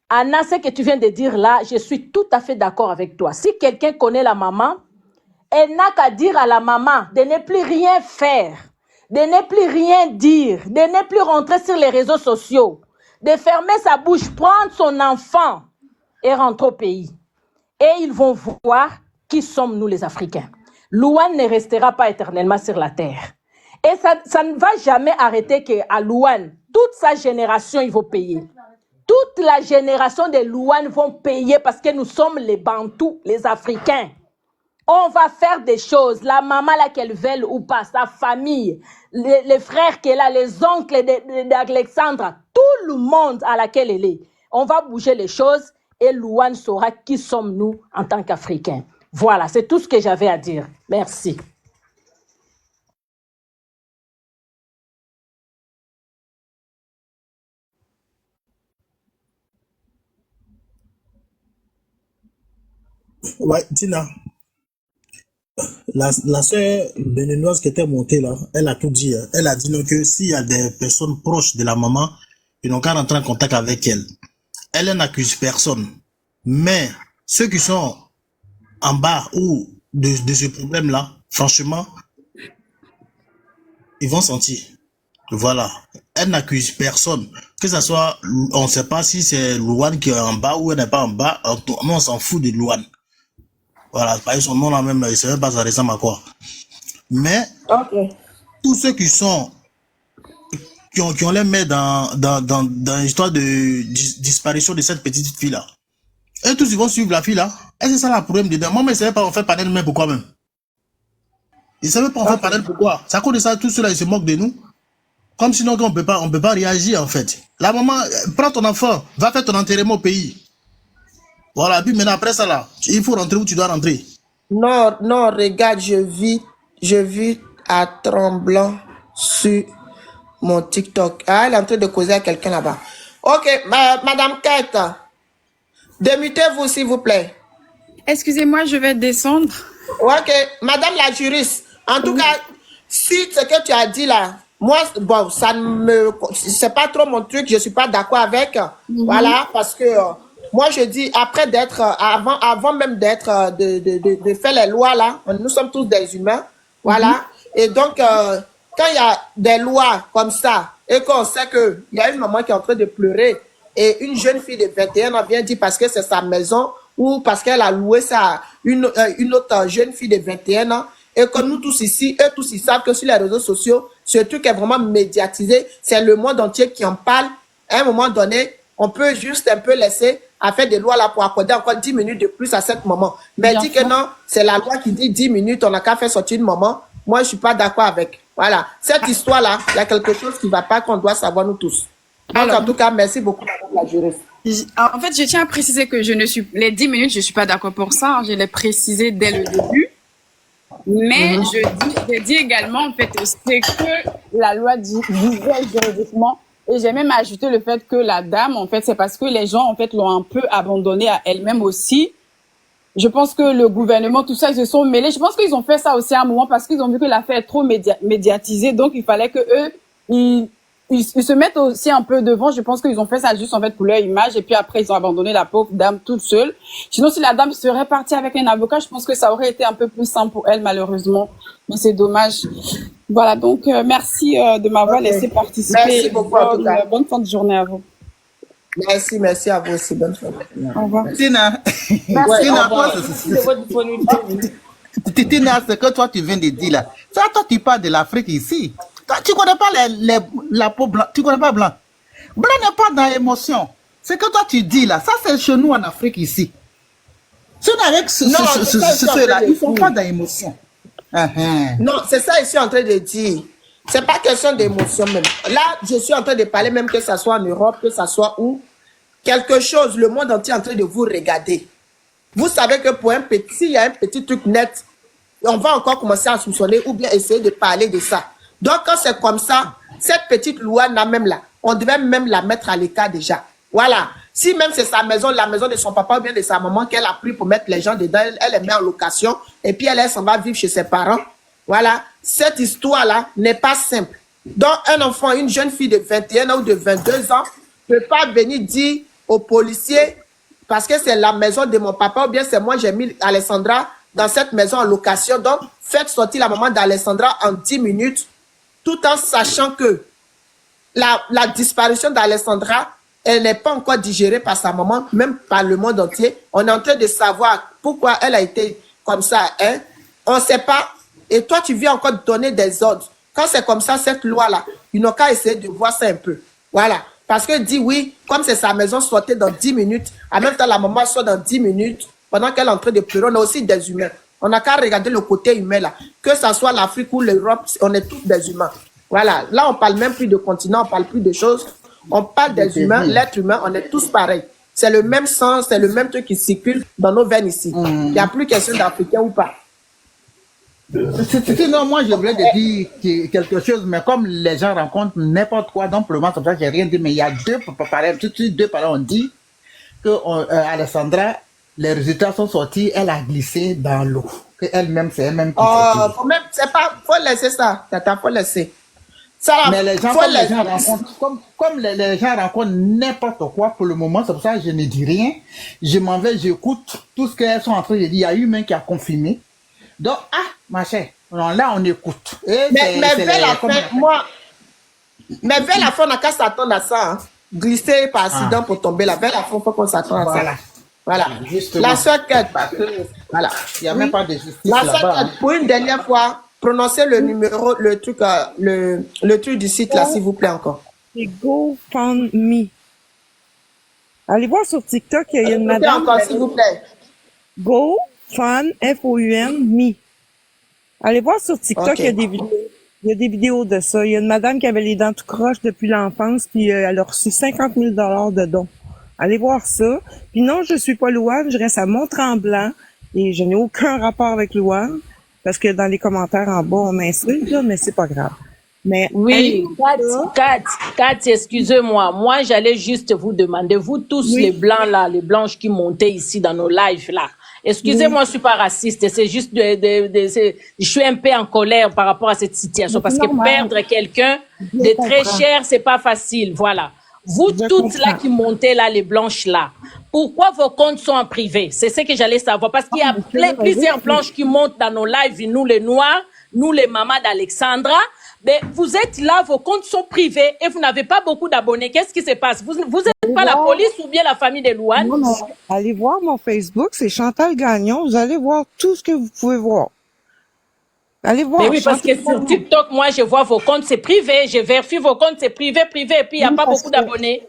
Speaker 7: Anna, ce que tu viens de dire là, je suis tout à fait d'accord avec toi. Si quelqu'un connaît la maman, elle n'a qu'à dire à la maman de ne plus rien faire, de ne plus rien dire, de ne plus rentrer sur les réseaux sociaux, de fermer sa bouche, prendre son enfant et rentrer au pays. Et ils vont voir qui sommes nous les Africains. Louane ne restera pas éternellement sur la terre. Et ça ne va jamais arrêter qu'à Louane, toute sa génération, ils vont payer. Toute la génération de Louane vont payer parce que nous sommes les Bantous, les Africains. On va faire des choses. La maman là qu'elle veuille ou pas, sa famille, les frères qu'elle a, les oncles d'Alexandra, tout le monde à laquelle elle est. On va bouger les choses et Louane saura qui sommes-nous en tant qu'Africains. Voilà, c'est tout ce que j'avais à dire. Merci.
Speaker 8: Ouais, Tina, la sœur béninoise qui était montée là, elle a tout dit. Hein. Elle a dit non, que s'il y a des personnes proches de la maman, ils n'ont qu'à rentrer en contact avec elle. Elle n'accuse personne. Mais ceux qui sont en bas ou de ce problème-là, franchement, ils vont sentir. Voilà. Elle n'accuse personne. Que ce soit, on ne sait pas si c'est Louane qui est en bas ou elle n'est pas en bas. On s'en fout de Louane. Voilà, par son nom là même, il ne savait pas ça ressemble à quoi. Mais, tous ceux qui sont, qui ont les mains dans l'histoire de disparition de cette petite fille là, et tous ils vont suivre la fille là. Et c'est ça le problème dedans. Moi, mais je ne savais pas en fait panel, mais pourquoi même? Ils ne savaient pas en fait panel pourquoi. C'est à cause de ça, tout cela, ils se moquent de nous. Comme sinon, on peut pas réagir en fait. La maman, prends ton enfant, va faire ton enterrement au pays. Voilà, puis maintenant après ça là, il faut rentrer où tu dois rentrer.
Speaker 1: Non, non, regarde, je vis à tremblant sur mon TikTok. Ah, elle est en train de causer à quelqu'un là-bas. Ok, Madame Kate, démutez-vous s'il vous plaît.
Speaker 5: Excusez-moi, je vais descendre.
Speaker 1: Ok, Madame la juriste, en tout cas, si ce que tu as dit là, moi, bon, ça ne me, c'est pas trop mon truc, je suis pas d'accord avec, voilà, parce que moi je dis, après d'être, avant même d'être, de faire les lois là, nous sommes tous des humains, voilà, et donc, quand il y a des lois comme ça, et qu'on sait qu'il y a une maman qui est en train de pleurer, et une jeune fille de 21 ans vient dire parce que c'est sa maison, ou parce qu'elle a loué ça, une autre jeune fille de 21 ans, et que nous tous ici, eux tous ils savent que sur les réseaux sociaux, Ce truc est vraiment médiatisé. C'est le monde entier qui en parle. À un moment donné, on peut juste un peu laisser à faire des lois là pour accorder encore 10 minutes de plus à ce moment. Mais
Speaker 3: Bien
Speaker 1: dit que
Speaker 3: sûr.
Speaker 1: non, c'est la loi qui dit 10 minutes, on n'a qu'à faire sortir une maman. Moi, je suis pas d'accord avec. Voilà. Cette histoire-là, il y a quelque chose qui va pas qu'on doit savoir nous tous. Donc,
Speaker 5: Alors,
Speaker 1: en tout cas, merci beaucoup, madame la juriste.
Speaker 5: En fait, je tiens à préciser que les 10 minutes, je suis pas d'accord pour ça. Je l'ai précisé dès le début. Mais je dis également, en fait, c'est que la loi dit disait juridiquement. Et j'ai même ajouté le fait que la dame, en fait, c'est parce que les gens, en fait, l'ont un peu abandonnée à elle-même aussi. Je pense que le gouvernement, tout ça, ils se sont mêlés. Je pense qu'ils ont fait ça aussi à un moment parce qu'ils ont vu que l'affaire est trop médiatisée. Donc, il fallait que eux, ils se mettent aussi un peu devant. Je pense qu'ils ont fait ça juste, en fait, pour leur image. Et puis après, ils ont abandonné la pauvre dame toute seule. Sinon, si la dame serait partie avec un avocat, je pense que ça aurait été un peu plus simple pour elle, malheureusement. Mais c'est dommage. Voilà. Donc, merci de m'avoir laissé participer.
Speaker 1: Merci beaucoup, en tout cas.
Speaker 5: Bonne fin de journée à vous.
Speaker 1: Merci à vous aussi. Bonne soirée.
Speaker 5: Au revoir.
Speaker 4: Tina,
Speaker 1: Ouais,
Speaker 4: Tina,
Speaker 1: au revoir.
Speaker 4: Tina, ce que toi tu viens de dire là, ça, toi tu parles de l'Afrique ici. Toi, tu connais pas la peau blanche, tu connais pas blanc. Blanc n'est pas dans l'émotion. Ce que toi tu dis là, ça c'est chez nous en Afrique ici. Ceux avec
Speaker 1: Non, c'est ça,
Speaker 4: ceux-là,
Speaker 1: c'est
Speaker 4: ils sont
Speaker 1: ça.
Speaker 4: pas dans l'émotion.
Speaker 1: Non, c'est ça que je suis en train de dire. C'est pas question d'émotion même. Là, je suis en train de parler même que ça soit en Europe, que ça soit où. Quelque chose, le monde entier est en train de vous regarder. Vous savez que pour un petit, s'il y a un petit truc net, on va encore commencer à soupçonner ou bien essayer de parler de ça. Donc, quand c'est comme ça, cette petite loi-là même là, on devait même la mettre à l'écart déjà. Voilà. Si même c'est sa maison, la maison de son papa ou bien de sa maman qu'elle a pris pour mettre les gens dedans, elle les met en location et puis elle s'en va vivre chez ses parents. Voilà. Cette histoire-là n'est pas simple. Donc, un enfant, une jeune fille de 21 ans ou de 22 ans ne peut pas venir dire aux policiers parce que c'est la maison de mon papa ou bien c'est moi, j'ai mis Alessandra dans cette maison en location. Donc, faites sortir la maman d'Alessandra en 10 minutes tout en sachant que la disparition d'Alessandra, elle n'est pas encore digérée par sa maman, même par le monde entier. On est en train de savoir pourquoi elle a été comme ça. Hein? On ne sait pas. Et toi, tu viens encore donner des ordres. Quand c'est comme ça, cette loi-là, ils n'ont qu'à essayer de voir ça un peu. Voilà. Parce que dit oui, comme c'est sa maison, sortez dans 10 minutes. En même temps, la maman sort dans 10 minutes. Pendant qu'elle est en train de pleurer, on a aussi des humains. On n'a qu'à regarder le côté humain là. Que ce soit l'Afrique ou l'Europe, on est tous des humains. Voilà. Là, on ne parle même plus de continent, on ne parle plus de choses. On parle des humains, l'être humain, on est tous pareils. C'est le même sang, c'est le même truc qui circule dans nos veines ici. Il n'y a plus question d'Africain ou pas.
Speaker 4: Non, moi je voulais te dire quelque chose, mais comme les gens rencontrent n'importe quoi, donc pour le moment, comme ça, j'ai rien dit, mais il y a deux parents ont dit que Alessandra, les résultats sont sortis, elle a glissé dans l'eau. Que elle-même, c'est elle-même qui s'est
Speaker 1: Faut laisser ça, tata, faut laisser. Ça,
Speaker 4: mais les gens,
Speaker 1: faut
Speaker 4: comme les
Speaker 1: laisser.
Speaker 4: gens rencontrent, comme les gens rencontrent n'importe quoi pour le moment, c'est pour ça que je ne dis rien. Je m'en vais, j'écoute tout ce qu'elles sont en train de dire. Il y a eu même qui a confirmé. Donc, ma chère, là, on écoute. Et
Speaker 1: Mais vers la fin, mais vers la fin, on n'a qu'à s'attendre à ça. Hein. Glisser par accident pour tomber là. Vers la fin, il faut qu'on s'attende à ça. Voilà.
Speaker 4: Justement.
Speaker 1: La soeur Kate, voilà.
Speaker 4: Il n'y a même pas de justice
Speaker 1: La
Speaker 4: là-bas.
Speaker 1: soeur Kate, pour une dernière fois, prononcez le numéro, le truc du site là, s'il vous plaît encore.
Speaker 2: C'est GoFundMe. Allez voir sur TikTok, il y a une
Speaker 1: Répétez
Speaker 2: madame.
Speaker 1: encore, s'il vous plaît.
Speaker 2: GoFund, F-O-U-N, Me. Allez voir sur TikTok,
Speaker 1: Ok.
Speaker 2: il y a des vidéos. Il y a des vidéos de ça. Il y a une madame qui avait les dents tout croches depuis l'enfance, puis elle a reçu 50 000 $ de dons. Allez voir ça. Puis non, je suis pas Louane, je reste à Mont-Tremblant et je n'ai aucun rapport avec Louane parce que dans les commentaires en bas, on m'insulte, là, mais c'est pas grave. Mais
Speaker 7: Oui, Kat, excusez-moi. Moi, j'allais juste vous demander, vous tous
Speaker 2: Oui.
Speaker 7: les blancs là, les blanches qui montaient ici dans nos lives là. Excusez-moi, je suis pas raciste. C'est juste je suis un peu en colère par rapport à cette situation parce que
Speaker 2: normal.
Speaker 7: perdre quelqu'un
Speaker 2: Je
Speaker 7: de très
Speaker 2: comprends.
Speaker 7: cher, c'est pas facile. Voilà. Vous
Speaker 2: Je
Speaker 7: toutes là
Speaker 2: comprends.
Speaker 7: qui montez là, les blanches là, pourquoi vos comptes sont en privé? C'est ce que j'allais savoir. Parce qu'il y a plusieurs blanches qui montent dans nos lives, nous les noirs, nous les mamans d'Alexandra. Mais vous êtes là, vos comptes sont privés et vous n'avez pas beaucoup d'abonnés. Qu'est-ce qui se passe? Vous êtes pas la police ou bien la famille de Louane?
Speaker 2: Non, non. Allez voir mon Facebook, c'est Chantal Gagnon. Vous allez voir tout ce que vous pouvez voir. Allez voir.
Speaker 7: Mais oui, parce que
Speaker 2: chantez-moi.
Speaker 7: sur TikTok, moi, je vois vos comptes, c'est privé. Je vérifie vos comptes, c'est privé, et puis il n'y a
Speaker 2: Oui,
Speaker 7: pas
Speaker 2: parce
Speaker 7: beaucoup
Speaker 2: que,
Speaker 7: d'abonnés.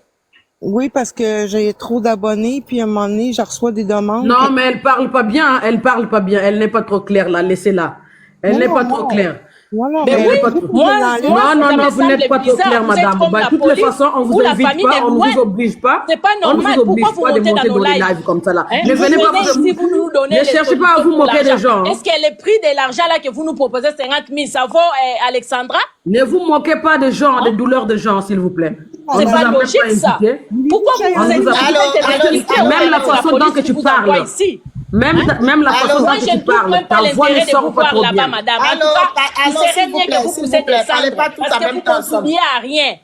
Speaker 2: oui, parce que j'ai trop d'abonnés, puis à un moment donné, je reçois des demandes.
Speaker 9: Non, mais elle parle pas bien, hein. Elle parle pas bien. Elle n'est pas trop claire, là. Laissez-la. Elle
Speaker 2: Non,
Speaker 9: n'est
Speaker 2: non,
Speaker 9: pas trop
Speaker 2: non.
Speaker 9: claire.
Speaker 2: Non, non,
Speaker 7: Mais
Speaker 9: Elle
Speaker 2: mais
Speaker 9: n'est
Speaker 7: oui,
Speaker 9: pas
Speaker 2: vous
Speaker 9: trop...
Speaker 2: pouvez
Speaker 7: moi,
Speaker 2: l'enlever.
Speaker 7: moi,
Speaker 9: Non, non,
Speaker 7: ça
Speaker 9: non,
Speaker 7: me
Speaker 9: vous n'êtes
Speaker 7: semble
Speaker 9: pas trop
Speaker 7: bizarre.
Speaker 9: claire,
Speaker 7: Vous êtes
Speaker 9: madame.
Speaker 7: comme
Speaker 9: Bah,
Speaker 7: la
Speaker 9: de toutes les
Speaker 7: police
Speaker 9: façons, on
Speaker 7: ou
Speaker 9: vous
Speaker 7: la
Speaker 9: invite
Speaker 7: famille
Speaker 9: pas,
Speaker 7: de
Speaker 9: on ne
Speaker 7: Louane.
Speaker 9: vous oblige pas.
Speaker 7: C'est pas
Speaker 9: On ne vous
Speaker 7: normal. Pourquoi
Speaker 9: oblige
Speaker 7: vous
Speaker 9: pas de
Speaker 7: montez dans
Speaker 9: monter
Speaker 7: nos
Speaker 9: dans les
Speaker 7: lives?
Speaker 9: lives comme ça, là.
Speaker 7: Hein?
Speaker 9: Ne
Speaker 7: Vous
Speaker 9: venez pas
Speaker 7: venez
Speaker 9: vous...
Speaker 7: ici, vous nous donnez
Speaker 9: Ne
Speaker 7: les
Speaker 9: cherchez pas à
Speaker 7: solutions
Speaker 9: vous
Speaker 7: pour
Speaker 9: moquer des
Speaker 7: l'argent.
Speaker 9: gens. Hein.
Speaker 7: Est-ce que le prix de l'argent là que vous nous proposez 50 000, ça vaut Alexandra?
Speaker 9: Ne vous moquez pas des gens, des
Speaker 7: Hein?
Speaker 9: douleurs de gens, s'il vous plaît. On
Speaker 7: C'est
Speaker 9: ne vous
Speaker 7: pas
Speaker 9: a même
Speaker 7: logique
Speaker 9: pas
Speaker 7: ça.
Speaker 9: invité.
Speaker 7: Pourquoi
Speaker 2: Voulez-vous que
Speaker 7: vous
Speaker 2: j'aille
Speaker 7: êtes
Speaker 2: enlever?
Speaker 7: vous
Speaker 1: Allô,
Speaker 7: êtes
Speaker 1: allô,
Speaker 7: intimidé au
Speaker 1: allô,
Speaker 9: Même
Speaker 7: fait
Speaker 9: la
Speaker 7: que la
Speaker 9: façon dont
Speaker 7: police
Speaker 9: que tu
Speaker 7: vous envoie
Speaker 9: parles,
Speaker 7: ici?
Speaker 9: même,
Speaker 7: Hein?
Speaker 9: même la
Speaker 1: allô,
Speaker 9: façon
Speaker 7: Moi,
Speaker 9: dont que
Speaker 7: je
Speaker 9: tu
Speaker 7: ne trouve
Speaker 9: parles,
Speaker 7: même pas
Speaker 9: ta voix ne
Speaker 7: l'intérêt de
Speaker 9: sort
Speaker 7: vous
Speaker 9: pas
Speaker 7: voir
Speaker 9: trop
Speaker 7: là-bas,
Speaker 9: bien.
Speaker 7: madame. En
Speaker 1: allô,
Speaker 7: tout cas, il
Speaker 1: allô,
Speaker 7: serait
Speaker 1: s'il vous
Speaker 7: bien que
Speaker 1: plaît,
Speaker 7: vous
Speaker 1: s'il
Speaker 7: puissiez
Speaker 1: vous plaît. Parlez
Speaker 7: descendre
Speaker 1: pas tous
Speaker 7: parce
Speaker 1: en
Speaker 7: que
Speaker 1: même
Speaker 7: vous
Speaker 1: temps ensemble.
Speaker 7: contribuez à rien. Allez,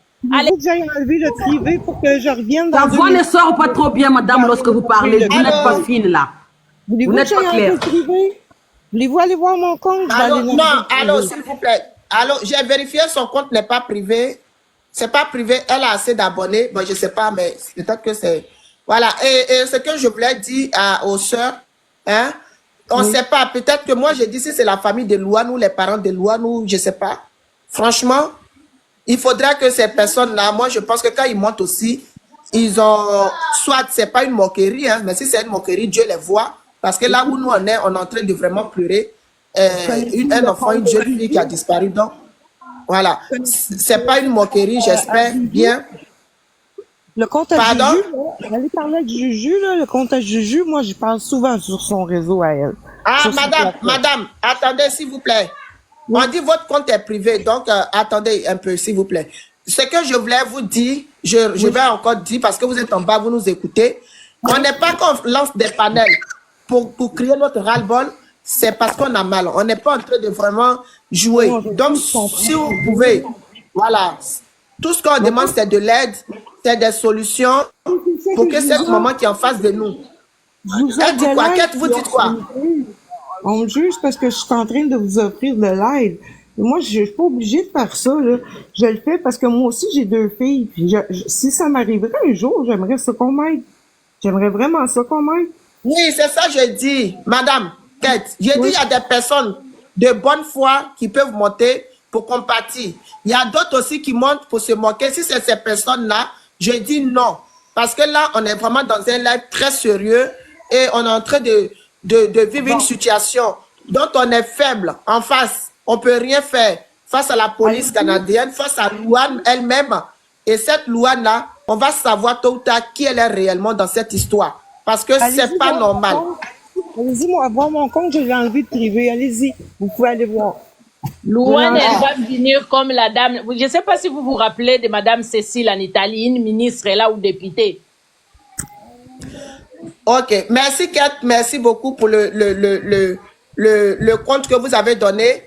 Speaker 2: Voulez-vous que j'aille enlever le privé pour que je revienne
Speaker 9: Ta
Speaker 2: dans
Speaker 9: voix
Speaker 2: 2
Speaker 9: ne sort pas trop bien, madame, lorsque vous parlez. Vous n'êtes pas
Speaker 1: Allô,
Speaker 9: fine, là. Vous
Speaker 2: Voulez-vous que
Speaker 9: n'êtes pas
Speaker 2: j'aille enlever
Speaker 9: claire.
Speaker 2: le privé? Voulez-vous aller voir mon compte? Je vais
Speaker 1: allô,
Speaker 2: aller
Speaker 1: non,
Speaker 2: l'enlever le
Speaker 1: allô,
Speaker 2: privé.
Speaker 1: s'il vous plaît. Allô, j'ai vérifié, son compte n'est pas privé. C'est pas privé, elle a assez d'abonnés. Bon, je sais pas, mais peut-être que c'est... Voilà, et ce que je voulais dire aux sœurs, hein, on ne
Speaker 2: Oui.
Speaker 1: sait pas, peut-être que moi, j'ai dit si c'est la famille de Louane ou les parents de Louane ou je sais pas. Franchement, il faudra que ces personnes-là, moi, je pense que quand ils montent aussi, ils ont... Soit, c'est pas une moquerie, hein, mais si c'est une moquerie, Dieu les voit. Parce que là où nous, on est en train de vraiment pleurer,
Speaker 2: Connaissez-vous
Speaker 1: un
Speaker 2: le
Speaker 1: enfant, une
Speaker 2: compte
Speaker 1: jeune fille qui a
Speaker 2: Juju?
Speaker 1: disparu. Donc, voilà. C'est pas une moquerie,
Speaker 2: À
Speaker 1: j'espère
Speaker 2: Juju?
Speaker 1: bien.
Speaker 2: Le compte à
Speaker 1: Pardon?
Speaker 2: Juju, là, allez parler avec Juju, là, le compte à Juju, moi, je parle souvent sur son réseau à elle.
Speaker 1: Ah,
Speaker 2: Sur son
Speaker 1: madame,
Speaker 2: plateau.
Speaker 1: madame, attendez, s'il vous plaît.
Speaker 2: Oui.
Speaker 1: On dit votre compte est privé, donc attendez un peu, s'il vous plaît. Ce que je voulais vous dire, je vais encore dire, parce que vous êtes en bas, vous nous écoutez. On n'est pas qu'on lance des panels pour crier notre ras-le-bol, c'est parce qu'on a mal. On n'est pas en train de vraiment jouer.
Speaker 2: Non, je
Speaker 1: Donc,
Speaker 2: comprends.
Speaker 1: si vous pouvez, voilà. Tout ce qu'on demande, c'est de l'aide, c'est des solutions
Speaker 2: C'est ça
Speaker 1: pour
Speaker 2: que
Speaker 1: que
Speaker 2: je
Speaker 1: cette
Speaker 2: vous
Speaker 1: maman qui est en face de nous.
Speaker 2: Je vous
Speaker 1: Elle
Speaker 2: offre
Speaker 1: dit
Speaker 2: de
Speaker 1: quoi?
Speaker 2: l'aide,
Speaker 1: Qu'est-ce que vous
Speaker 2: puis
Speaker 1: dites quoi?
Speaker 2: on me juge parce que je suis en train de vous offrir de l'aide. Moi, je suis pas obligée de faire ça, là. Je le fais parce que moi aussi, j'ai 2 filles. Puis si ça m'arriverait un jour, j'aimerais ça qu'on m'aide. J'aimerais vraiment ça qu'on m'aide.
Speaker 1: Oui, c'est ça que je dis, madame Kate. Je dis, il y a des personnes de bonne foi qui peuvent monter pour compatir. Il y a d'autres aussi qui montent pour se moquer. Si c'est ces personnes-là, je dis non. Parce que là, on est vraiment dans un live très sérieux et on est en train de vivre une situation dont on est faible en face. On ne peut rien faire face à la police canadienne, face à Louane elle-même. Et cette Louane-là, on va savoir tôt ou tard qui elle est réellement dans cette histoire. Parce que c'est pas normal.
Speaker 2: Allez-y, moi, voir mon compte, je l'ai enlevé de privé. Allez-y, vous pouvez aller voir.
Speaker 7: Louane, elle va finir comme la dame. Je ne sais pas si vous vous rappelez de Madame Cécile en Italie, une ministre là ou députée.
Speaker 1: Ok, merci Kate, merci beaucoup pour le compte que vous avez donné.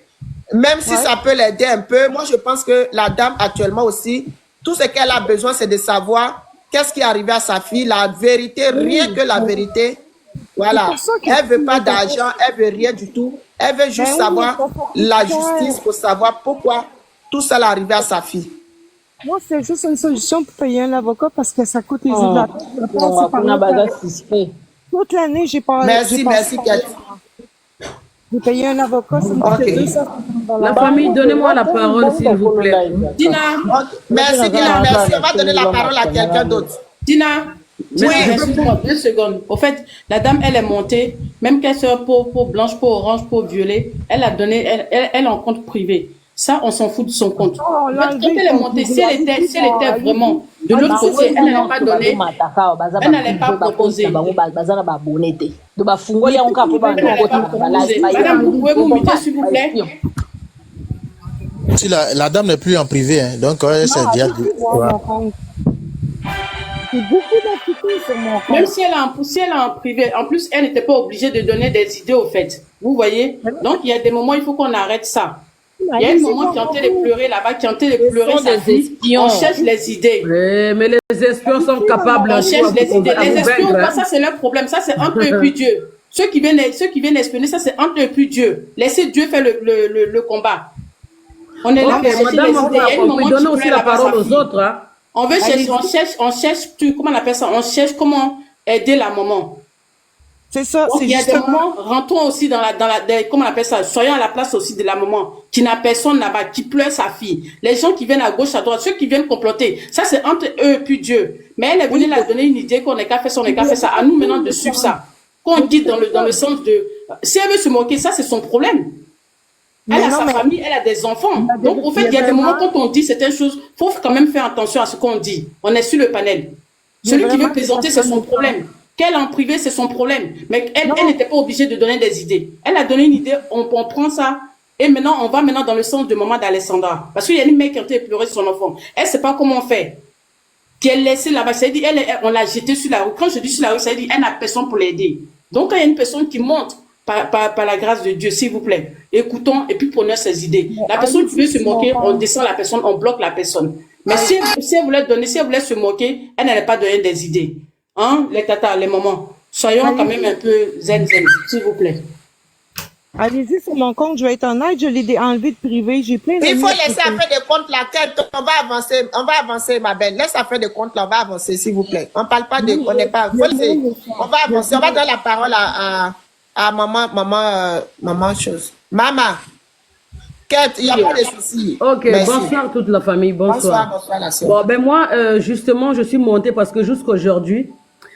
Speaker 1: Même si ça peut l'aider un peu, moi je pense que la dame actuellement aussi, tout ce qu'elle a besoin, c'est de savoir qu'est-ce qui est arrivé à sa fille, la vérité, rien que la vérité. Voilà. Elle veut pas d'argent, elle veut rien du tout. Elle veut juste savoir la justice pour savoir pourquoi tout ça est arrivé à sa fille.
Speaker 2: Moi, c'est juste une solution pour payer un avocat parce que ça coûte les yeux de la tête. Toute l'année, j'ai pas.
Speaker 1: Merci, merci Kate.
Speaker 2: J'ai payé un avocat, ça me coûtait 200 $.
Speaker 9: La famille, donnez-moi la parole, s'il vous plaît.
Speaker 3: Dina,
Speaker 1: Merci bien, merci. On va donner la parole à quelqu'un d'autre.
Speaker 3: Dina, excuse-moi 2 secondes. Au fait, la dame, elle est montée, même qu'elle soit peau blanche, peau orange, peau violet, elle a donné, elle en compte privé. Ça, on s'en fout de son compte. En fait, quand elle est montée, si elle était vraiment de l'autre côté, elle n'allait pas donner, elle n'allait pas proposer. Madame, vous pouvez vous muter, s'il vous plaît?
Speaker 8: Si la dame n'est plus en privé, hein, donc c'est déjà...
Speaker 2: C'est beaucoup d'impliqués sur mon compte.
Speaker 3: Même si elle est en privé, en plus, elle n'était pas obligée de donner des idées au fait. Vous voyez? Donc, il y a des moments, il faut qu'on arrête ça. Il y a un moment qui est en train de pleurer là-bas, qui est en train de pleurer sa fille. On cherche les idées.
Speaker 9: Mais les espions sont capables
Speaker 3: On cherche les idées. Les espions,
Speaker 9: hein.
Speaker 3: ça c'est leur problème. Ça c'est entre eux et puis Dieu. Ceux qui viennent espionner, ça c'est entre eux et puis Dieu. Laissez Dieu faire le combat. On est là pour chercher les idées. Il y a un moment
Speaker 9: donne aussi la parole aux autres. Hein.
Speaker 3: On veut chercher, on cherche, comment on appelle ça? On cherche comment aider la maman.
Speaker 2: C'est ça,
Speaker 9: Donc,
Speaker 2: c'est
Speaker 9: il y a des
Speaker 2: justement...
Speaker 9: moments, rentrons aussi comment on appelle ça, soyons à la place aussi de la maman, qui n'a personne là-bas, qui pleure sa fille. Les gens qui viennent à gauche, à droite, ceux qui viennent comploter, ça c'est entre eux et puis Dieu. Mais elle est venue la donner une idée qu'on n'est qu'à faire ça, on n'est qu'à faire ça. À nous maintenant de suivre ça. Qu'on dit dans le sens de, si elle veut se moquer, ça c'est son problème. Elle a sa famille, elle a des enfants. Donc, au fait, il y a des moments quand on dit certaines choses, faut quand même faire attention à ce qu'on dit. On est sur le panel. Celui qui veut plaisanter, c'est son problème. Qu'elle en privé, c'est son problème. Mais elle n'était pas obligée de donner des idées. Elle a donné une idée, on prend ça. Et maintenant, on va maintenant dans le sens de maman d'Alessandra. Parce qu'il y a une mère qui a été pleurer sur son enfant. Elle ne sait pas comment faire. Qu'elle laissée là-bas. Ça veut dire, on l'a jetée sur la rue. Quand je dis sur la rue, ça veut dire, elle n'a personne pour l'aider. Donc, quand il y a une personne qui monte, par la grâce de Dieu, s'il vous plaît, écoutons et puis prenons ses idées. La personne qui veut se moquer, on descend la personne, on bloque la personne. Mais si elle voulait se moquer, elle n'allait pas donner des idées. Hein, les tatas, les mamans, soyons quand même un peu zen, s'il vous plaît.
Speaker 2: Allez-y sur mon compte, je vais être honnête, je l'ai enlevé de privé, j'ai plein de...
Speaker 1: Il faut laisser après des comptes la tête, on va avancer, ma belle. Laisse après des comptes là, on va avancer, s'il vous plaît. On parle pas de, on n'est pas, on va avancer, on va donner la parole à maman chose. Maman, il n'y a pas de souci.
Speaker 9: Ok,
Speaker 1: merci.
Speaker 9: bonsoir toute la famille, bonsoir.
Speaker 1: Bonsoir la sœur.
Speaker 9: Bon, ben moi, justement, je suis montée parce que jusqu'aujourd'hui,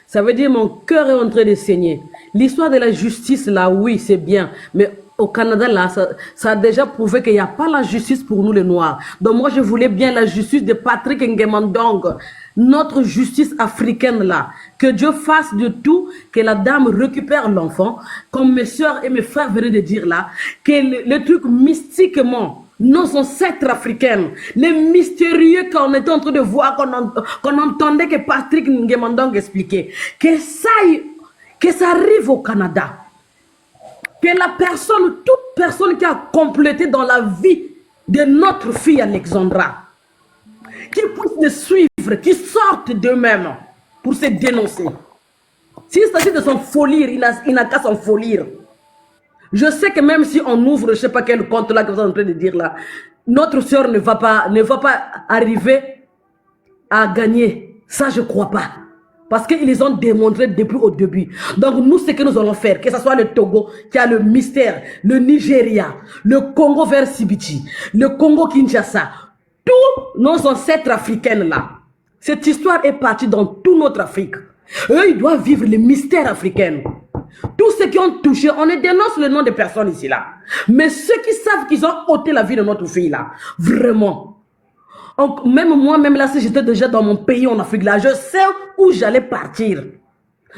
Speaker 9: ça veut dire mon cœur est en train de saigner. L'histoire de la justice, là, oui, c'est bien. Mais au Canada, là, ça a déjà prouvé qu'il n'y a pas la justice pour nous, les Noirs. Donc moi, je voulais bien la justice de Patrick Nguemandong. Notre justice africaine, là. Que Dieu fasse de tout, que la dame récupère l'enfant. Comme mes soeurs et mes frères venaient de dire là, que le truc mystiquement, nos ancêtres africains, les mystérieux qu'on était en train de voir, qu'on entendait que Patrick Nguemandong expliquait, que ça arrive au Canada. Que la personne, toute personne qui a complété dans la vie de notre fille Alexandra, qui puisse le suivre, qui sortent d'eux-mêmes pour se dénoncer. S'il s'agit de s'enfolir, il n'a qu'à s'enfolir. Je sais que même si on ouvre, je ne sais pas quel compte là que vous êtes en train de dire là, notre soeur ne va pas arriver à gagner. Ça, je ne crois pas. Parce qu'ils ont démontré depuis au début. Donc, nous, ce que nous allons faire, que ce soit le Togo, qui a le mystère, le Nigeria, le Congo vers Sibiti, le Congo-Kinshasa, tous nos ancêtres africains là, cette histoire est partie dans toute notre Afrique. Eux, ils doivent vivre le mystère africain. Tous ceux qui ont touché, on ne dénonce le nom de personnes ici là. Mais ceux qui savent qu'ils ont ôté la vie de notre fille là, vraiment. Même moi, même là, si j'étais déjà dans mon pays en Afrique là, je sais où j'allais partir.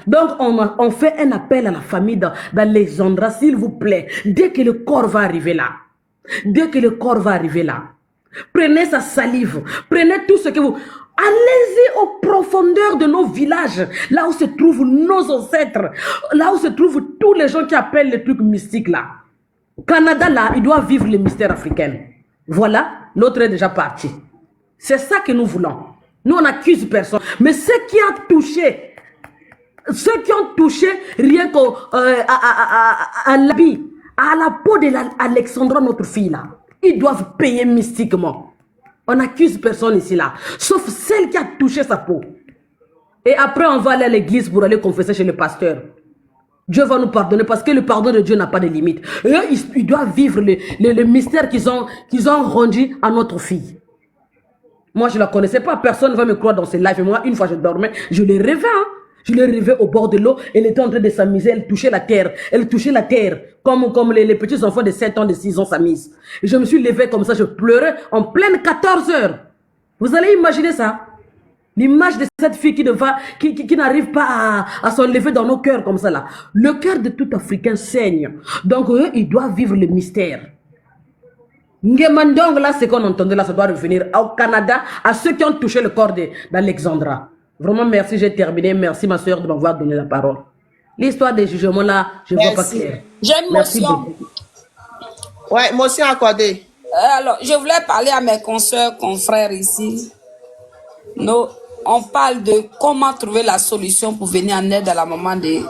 Speaker 9: Donc, on fait un appel à la famille d'Alexandra, s'il vous plaît. Dès que le corps va arriver là, prenez sa salive, prenez tout ce que vous... Allez-y aux profondeurs de nos villages, là où se trouvent nos ancêtres, là où se trouvent tous les gens qui appellent les trucs mystiques là. Canada là, il doit vivre le mystère africain. Voilà, l'autre est déjà parti. C'est ça que nous voulons. Nous, on n'accuse personne. Mais ceux qui ont touché rien qu'à l'habit, à la peau de Alexandra, notre fille là, ils doivent payer mystiquement. On n'accuse personne ici là, sauf celle qui a touché sa peau. Et après, on va aller à l'église pour aller confesser chez le pasteur. Dieu va nous pardonner parce que le pardon de Dieu n'a pas de limite. Et eux, ils doivent vivre le mystère qu'ils ont rendu à notre fille. Moi, je ne la connaissais pas. Personne ne va me croire dans ces lives. Et moi, une fois, je dormais, je l'ai rêvé. Hein? Je l'ai rêvé au bord de l'eau. Elle était en train de s'amuser. Elle touchait la terre. Comme les petits enfants de 7 ans, de 6 ans s'amusent. Et je me suis levé comme ça. Je pleurais en pleine 14 heures. Vous allez imaginer ça? L'image de cette fille qui n'arrive pas à s'enlever dans nos cœurs comme ça là. Le cœur de tout Africain saigne. Donc, eux, ils doivent vivre le mystère. Nguemandong, là, ce qu'on entendait là, ça doit revenir au Canada, à ceux qui ont touché le corps d'Alexandra. Vraiment, merci, j'ai terminé. Merci, ma soeur, de m'avoir donné la parole. L'histoire des jugements, là, je ne vois pas clair.
Speaker 3: J'ai une motion.
Speaker 1: Ouais, motion accordée.
Speaker 3: Alors, je voulais parler à mes consoeurs, confrères ici. On parle de comment trouver la solution pour venir en aide à la maman de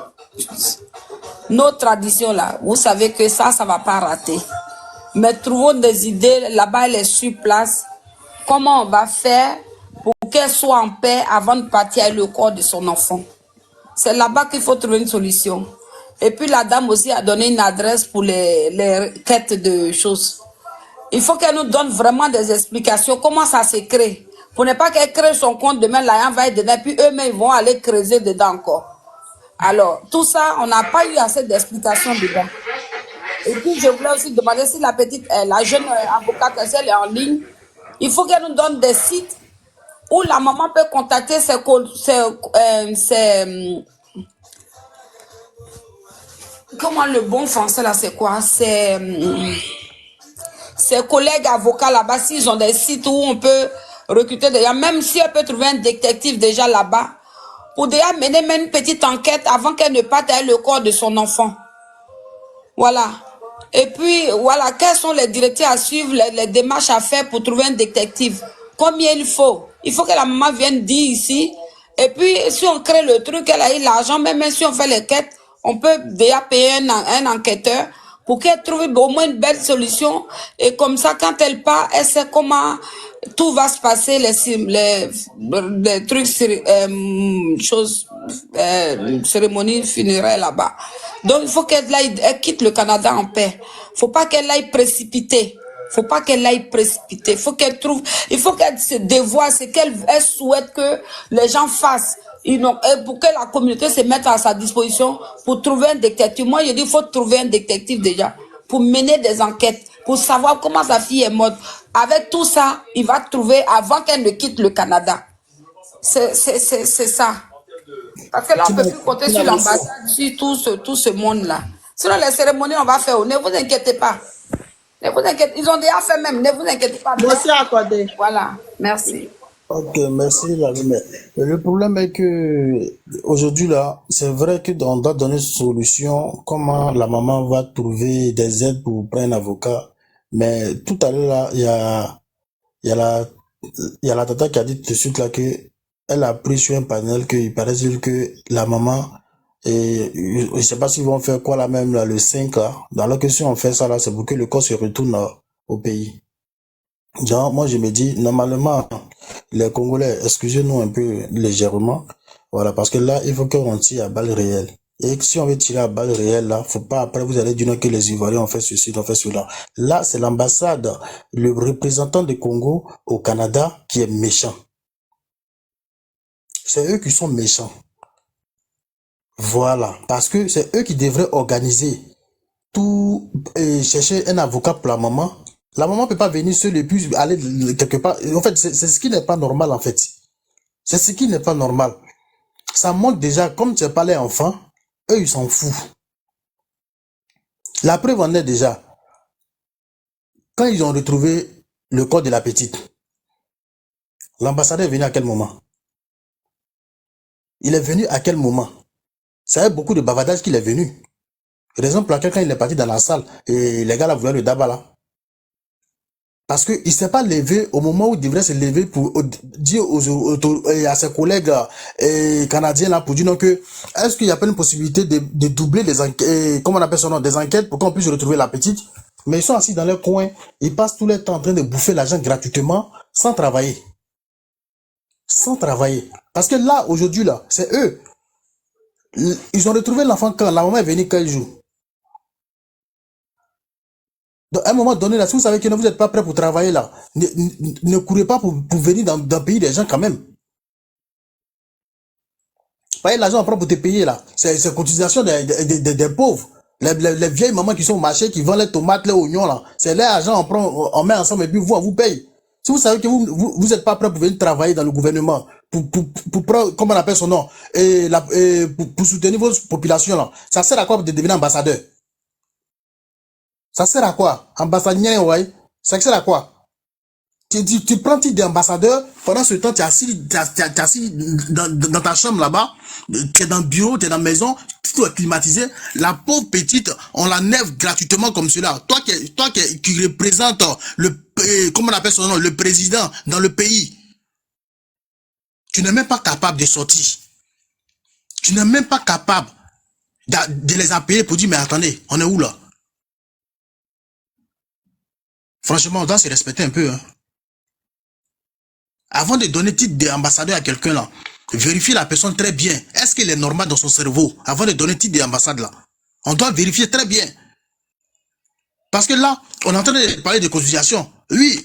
Speaker 3: nos traditions, là. Vous savez que ça ne va pas rater. Mais trouvons des idées, là-bas, elle est sur place. Comment on va faire pour qu'elle soit en paix avant de partir avec le corps de son enfant? C'est là-bas qu'il faut trouver une solution. Et puis la dame aussi a donné une adresse pour les quêtes de choses. Il faut qu'elle nous donne vraiment des explications. Comment ça se crée? Pour ne pas qu'elle crée son compte, demain, l'argent va être dedans, puis eux-mêmes, ils vont aller creuser dedans encore. Alors, tout ça, on n'a pas eu assez d'explications dedans. Et puis, je voulais aussi demander si la petite, la jeune avocate, si elle est en ligne, il faut qu'elle nous donne des sites où la maman peut contacter comment le bon français là, c'est quoi? Ses collègues avocats là-bas, s'ils ont des sites où on peut recruter déjà, même si elle peut trouver un détective déjà là-bas, pour déjà mener même une petite enquête avant qu'elle ne parte avec le corps de son enfant. Voilà. Et puis, voilà, quelles sont les directives à suivre, les démarches à faire pour trouver un détective? Combien il faut? Il faut que la maman vienne dire ici. Et puis, si on crée le truc, elle a eu l'argent, même si on fait les quêtes, on peut déjà payer un enquêteur pour qu'elle trouve au moins une belle solution. Et comme ça, quand elle part, elle sait comment tout va se passer, les trucs, cérémonies funéraires là-bas. Donc, il faut qu'elle quitte le Canada en paix. Faut pas qu'elle aille précipiter. Faut pas qu'elle aille précipiter. Faut qu'elle trouve, il faut qu'elle se dévoile ce qu'elle souhaite que les gens fassent. Pour que la communauté se mette à sa disposition pour trouver un détective. Moi, je dis, il faut trouver un détective déjà pour mener des enquêtes, pour savoir comment sa fille est morte. Avec tout ça, il va trouver avant qu'elle ne quitte le Canada. C'est ça. Parce que là, on ne peut plus compter sur l'ambassade, sur tout ce monde-là. Sinon, les cérémonies, on va faire. Ne vous inquiétez pas. Ne vous inquiétez, ils ont déjà fait même. Ne vous inquiétez pas.
Speaker 1: Merci accordé.
Speaker 3: Voilà. Merci.
Speaker 8: Ok, merci. Mais le problème est que aujourd'hui là, c'est vrai que on doit donner une solution. Comment la maman va trouver des aides pour prendre un avocat? Mais tout à l'heure là, il y a la tata qui a dit tout de suite là que elle a pris sur un panel qu'il paraît que la maman et je sais pas s'ils vont faire quoi là même là le 5 là. Dans la question on fait ça là, c'est pour que le corps se retourne au pays. Genre, moi je me dis normalement les Congolais, excusez-nous un peu légèrement, voilà, parce que là il faut qu'on tire à balles réelles. Et si on veut tirer à balles réelles là, faut pas après vous allez dire non que les Ivoiriens ont fait ceci, ont fait cela. Là c'est l'ambassade, le représentant du Congo au Canada qui est méchant. C'est eux qui sont méchants. Voilà, parce que c'est eux qui devraient organiser tout et chercher un avocat pour la maman. La maman peut pas venir seule et puis aller quelque part. En fait, c'est ce qui n'est pas normal en fait. C'est ce qui n'est pas normal. Ça montre déjà, comme tu as parlé enfants, eux ils s'en foutent. La preuve en est déjà, quand ils ont retrouvé le corps de la petite, l'ambassadeur est venu à quel moment? Il est venu à quel moment? Ça a beaucoup de bavardage qu'il est venu. Raison pour laquelle quand il est parti dans la salle, et les gars là voulaient le dabat là. Parce qu'il ne s'est pas levé au moment où il devrait se lever pour dire à ses collègues canadiens là pour dire non que est-ce qu'il n'y a pas une possibilité de doubler les enquêtes, comment on appelle ça, non, des enquêtes pour qu'on puisse retrouver la petite. Mais ils sont assis dans leur coin, ils passent tout le temps en train de bouffer l'argent gratuitement sans travailler. Sans travailler. Parce que là, aujourd'hui là, c'est eux. Ils ont retrouvé l'enfant quand la maman est venue quel jour. Donc, à un moment donné, là, si vous savez que vous n'êtes pas prêt pour travailler là, ne courez pas pour venir dans le pays des gens quand même. Voyez, l'argent on prend pour te payer là. C'est cotisation des pauvres. Les vieilles mamans qui sont au marché, qui vendent les tomates, les oignons là. C'est l'argent on prend, on met ensemble et puis on vous paye. Si vous savez que vous n'êtes pas prêt pour venir travailler dans le gouvernement, pour prendre, comment on appelle son nom, pour soutenir vos populations là, ça sert à quoi de devenir ambassadeur? Ça sert à quoi? Ambassadeur, ouais. Ça sert à quoi? Tu prends titre d'ambassadeur, pendant ce temps, tu es assis dans ta chambre là-bas, tu es dans le bureau, tu es dans la maison, tout est climatisé. La pauvre petite, on la nève gratuitement comme cela. Toi qui représente comment on appelle son nom, le président dans le pays, tu n'es même pas capable de sortir. Tu n'es même pas capable de les appeler pour dire, mais attendez, on est où là? Franchement, on doit se respecter un peu. Hein. Avant de donner titre d'ambassadeur à quelqu'un là, vérifiez la personne très bien. Est-ce qu'elle est normale dans son cerveau avant de donner titre d'ambassade là? On doit vérifier très bien. Parce que là, on est en train de parler de cotisation. Oui,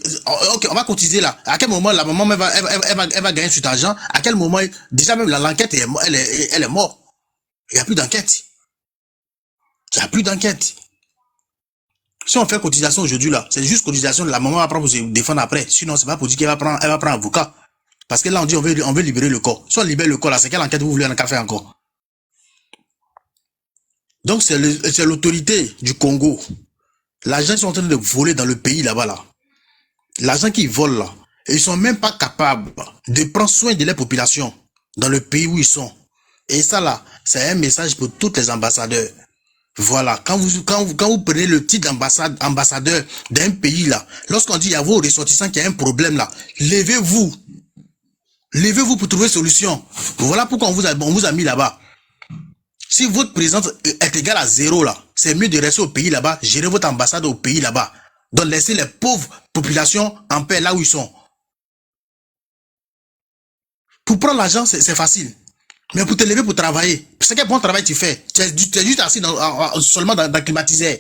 Speaker 8: ok, on va cotiser là. À quel moment la maman elle va gagner cet argent? À quel moment, déjà même l'enquête, elle est morte. Il n'y a plus d'enquête. Il n'y a plus d'enquête. Si on fait cotisation aujourd'hui là, c'est juste cotisation, la maman va prendre pour se défendre après. Sinon, c'est pas pour dire qu'elle va prendre, avocat. Parce que là, on dit on veut libérer le corps. Si on libère le corps là, c'est quelle enquête vous voulez en faire encore? Donc c'est l'autorité du Congo. L'argent ils sont en train de voler dans le pays là-bas là. L'argent qu'ils volent là, ils sont même pas capables de prendre soin de la population dans le pays où ils sont. Et ça là, c'est un message pour tous les ambassadeurs. Voilà, quand vous prenez le titre d'ambassadeur d'un pays là, lorsqu'on dit à vos ressortissants qu'il y a un problème là, levez-vous. Levez-vous pour trouver solution. Voilà pourquoi on vous a mis là-bas. Si votre présence est égale à 0 là, c'est mieux de rester au pays là-bas, gérer votre ambassade au pays là-bas. Donc laissez les pauvres populations en paix là où ils sont. Pour prendre l'argent, c'est facile. Mais pour te lever pour travailler, c'est quel bon travail tu fais? Tu es juste assis seulement dans climatiseur.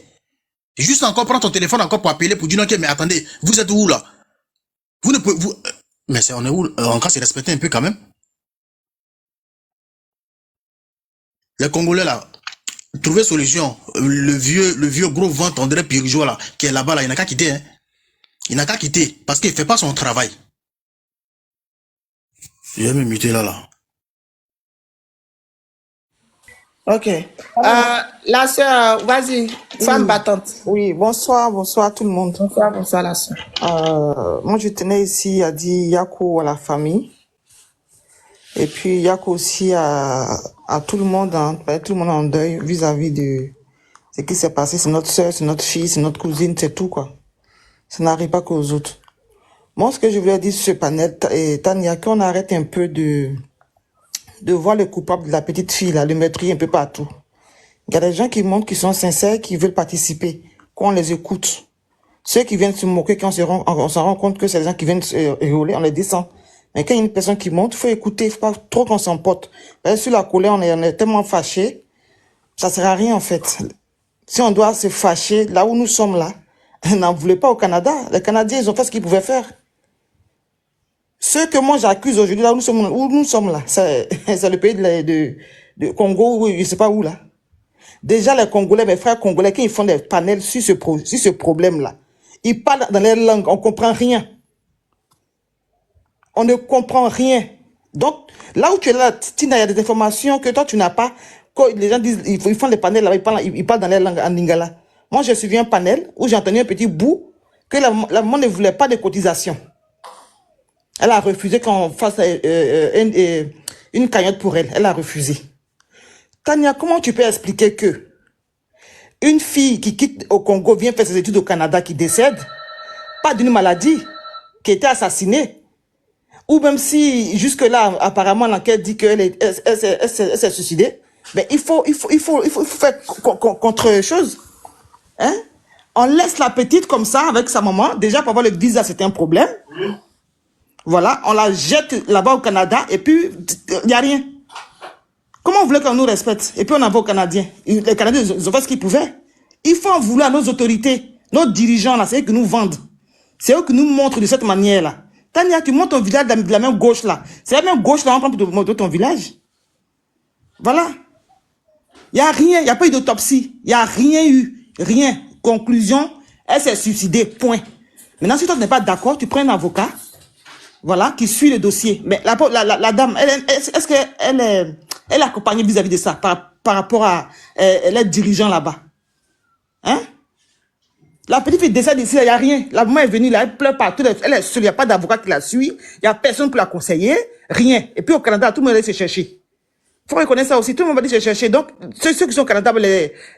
Speaker 8: Juste encore prendre ton téléphone encore pour appeler, pour dire ok, mais attendez, vous êtes où là? Vous ne pouvez... Mais on est où? Encore c'est respecté un peu quand même. Les Congolais là, trouver solution. Le vieux gros ventre André Pirjo là, qui est là-bas là, il n'a qu'à quitter. Hein. Il n'a qu'à quitter parce qu'il ne fait pas son travail. Je vais me muter là.
Speaker 1: Ok. La sœur, vas-y, femme battante.
Speaker 10: Oui, bonsoir tout le monde.
Speaker 1: Bonsoir la sœur.
Speaker 10: Moi, je tenais ici à dire Yako à la famille. Et puis Yako aussi à tout le monde, tout le monde en deuil vis-à-vis de ce qui s'est passé. C'est notre sœur, c'est notre fille, c'est notre cousine, c'est tout quoi. Ça n'arrive pas qu'aux autres. Moi, ce que je voulais dire sur ce panel, Tania, qu'on arrête un peu de voir les coupables de la petite fille, là, le meurtrier un peu partout. Il y a des gens qui montrent qu'ils sont sincères, qui veulent participer, qu'on les écoute. Ceux qui viennent se moquer, quand on s'en rend compte que c'est des gens qui viennent se rigoler, on les descend. Mais quand il y a une personne qui monte, il faut écouter, il ne faut pas trop qu'on s'emporte. Parce que sur la colère, on est tellement fâchés, ça ne sert à rien en fait. Si on doit se fâcher, là où nous sommes là, on n'en voulait pas au Canada. Les Canadiens, ils ont fait ce qu'ils pouvaient faire. Ceux que moi j'accuse aujourd'hui, là où nous sommes là, c'est le pays de Congo, ou je ne sais pas où là. Déjà les Congolais, mes frères Congolais, quand ils font des panels sur ce problème-là, ils parlent dans leur langue, on ne comprend rien. On ne comprend rien. Donc, là où tu es là, Tina, il y a des informations que toi tu n'as pas. Quand les gens disent, ils font des panels là, ils parlent dans leur langue en lingala. Moi, j'ai suivi un panel où j'ai entendu un petit bout que la maman ne voulait pas de cotisation. Elle a refusé qu'on fasse une cagnotte pour elle. Elle a refusé. Tania, comment tu peux expliquer que une fille qui quitte au Congo, vient faire ses études au Canada, qui décède, pas d'une maladie, qui a été assassinée, ou même si jusque-là, apparemment, l'enquête dit qu'elle s'est suicidée, mais il faut faire contre chose. Hein? On laisse la petite comme ça, avec sa maman. Déjà, pour avoir le visa, c'était un problème. Voilà, on la jette là-bas au Canada et puis il n'y a rien. Comment on voulait qu'on nous respecte? Et puis on en va aux Canadiens. Les Canadiens, ils ont fait ce qu'ils pouvaient. Il faut en vouloir à nos autorités, nos dirigeants, là, c'est eux qui nous vendent. C'est eux qui nous montrent de cette manière-là. Tania, tu montes ton village de la main gauche là. C'est la main gauche là, on prend pour te montrer ton village. Voilà. Il n'y a rien, il n'y a pas eu d'autopsie. Il n'y a rien eu. Rien. Conclusion, elle s'est suicidée, point. Maintenant, si toi tu n'es pas d'accord, tu prends un avocat. Voilà, qui suit le dossier. Mais la dame, est-ce qu'elle est accompagnée vis-à-vis de ça, par rapport à les dirigeants là-bas? Hein? La petite fille décède ici, il n'y a rien. La maman est venue là, elle pleure partout, elle est seule, il n'y a pas d'avocat qui la suit, il n'y a personne pour la conseiller, rien. Et puis au Canada, tout le monde allait se chercher. Il faut reconnaître ça aussi, tout le monde va aller se chercher. Donc, ceux qui sont au Canada,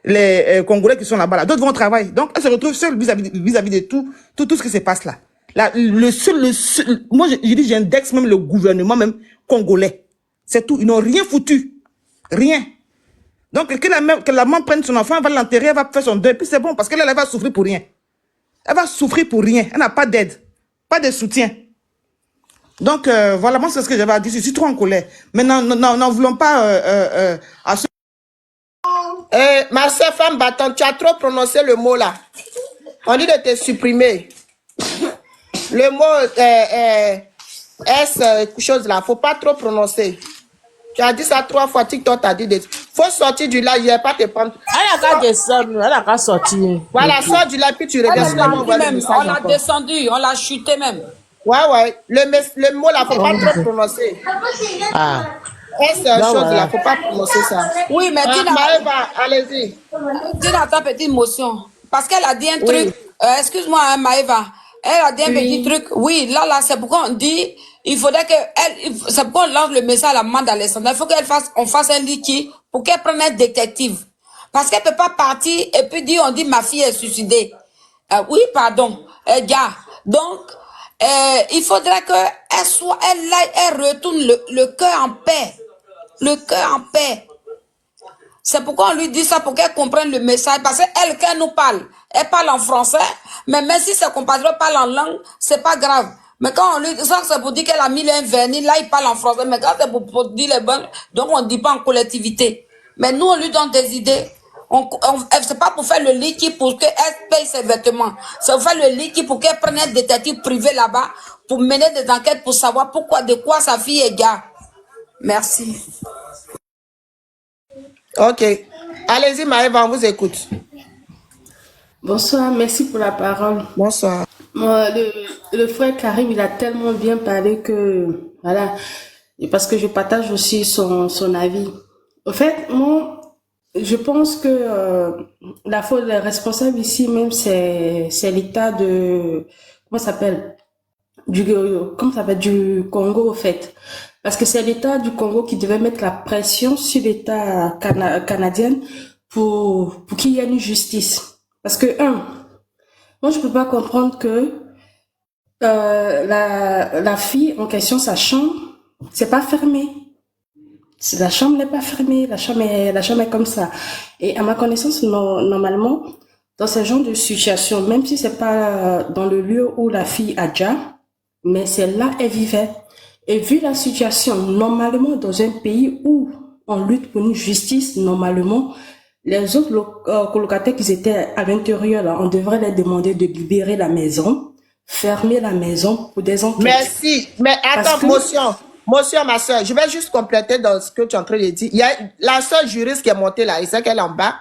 Speaker 10: les Congolais qui sont là-bas, là, d'autres vont au travail. Donc, elle se retrouve seule vis-à-vis de tout ce qui se passe là. Là, moi, je dis, j'indexe même le gouvernement, même congolais. C'est tout. Ils n'ont rien foutu. Rien. Donc, que la maman prenne son enfant, elle va l'enterrer, elle va faire son deuil, puis c'est bon, parce qu'elle va souffrir pour rien. Elle va souffrir pour rien. Elle n'a pas d'aide. Pas de soutien. Donc, voilà, moi, c'est ce que j'avais à dire. Je suis trop en colère. Mais n'en voulons pas à ceux
Speaker 1: Ma soeur femme battante, tu as trop prononcé le mot là. On dit de te supprimer. Le mot S, chose là, faut pas trop prononcer. Tu as dit ça 3 fois, TikTok t'a dit faut sortir du live, je vais pas te prendre.
Speaker 7: Elle a qu'à descendre, elle a qu'à sortir.
Speaker 1: Voilà, sors du live, puis tu reviens. Sinon, on va le message
Speaker 3: on l'a
Speaker 1: encore.
Speaker 3: descendu, on l'a chuté même.
Speaker 1: Ouais. Le mot là, faut pas trop prononcer.
Speaker 7: Ah.
Speaker 1: S, chose là, faut pas prononcer ça.
Speaker 3: Oui, mais dis
Speaker 1: Maëva, allez-y.
Speaker 3: dans ta petite motion. Parce qu'elle a dit un
Speaker 1: Oui.
Speaker 3: truc. Excuse-moi, hein, Maëva. Elle a dit un petit truc. Oui, là, c'est pourquoi on dit, il faudrait c'est pourquoi on lance le message à la maman d'Alexandra. Il faut qu'on fasse un liquide pour qu'elle prenne un détective. Parce qu'elle peut pas partir et puis dire, on dit, ma fille est suicidée. Oui, pardon. Gars. Donc, il faudrait elle retourne le cœur en paix. Le cœur en paix. C'est pourquoi on lui dit ça, pour qu'elle comprenne le message. Parce qu'elle nous parle, elle parle en français, mais même si ses compatriotes parlent en langue, c'est pas grave. Mais quand on lui dit ça, c'est pour dire qu'elle a mis un vernis, là, il parle en français. Mais quand c'est pour dire les bonnes, donc on ne dit pas en collectivité. Mais nous, on lui donne des idées. C'est pas pour faire le liquide pour qu'elle paye ses vêtements. C'est pour faire le liquide pour qu'elle prenne un détective privé là-bas, pour mener des enquêtes, pour savoir de quoi sa fille est gars. Merci.
Speaker 1: Ok. Allez-y, Maëva, on vous écoute.
Speaker 11: Bonsoir, merci pour la parole.
Speaker 1: Bonsoir.
Speaker 11: Le frère Karim, il a tellement bien parlé que, voilà, parce que je partage aussi son avis. Au fait, moi, je pense que la faute responsable ici même, c'est l'État comment ça s'appelle, du Congo, au fait. Parce que c'est l'État du Congo qui devait mettre la pression sur l'État canadien pour qu'il y ait une justice. Parce que, moi, je peux pas comprendre que la fille en question, sa chambre, c'est pas fermé. La chambre n'est pas fermée, la chambre est comme ça. Et à ma connaissance, normalement, dans ce genre de situation, même si c'est pas dans le lieu où la fille a déjà, mais c'est là elle vivait. Et vu la situation, normalement, dans un pays où on lutte pour une justice, normalement, les autres colocataires qui étaient à l'intérieur, là, on devrait leur demander de libérer la maison, fermer la maison pour des enquêtes.
Speaker 1: Merci. Mais attends, motion, ma soeur, je vais juste compléter dans ce que tu es en train de dire. Il y a la seule juriste qui est montée là, et c'est qu'elle est en bas.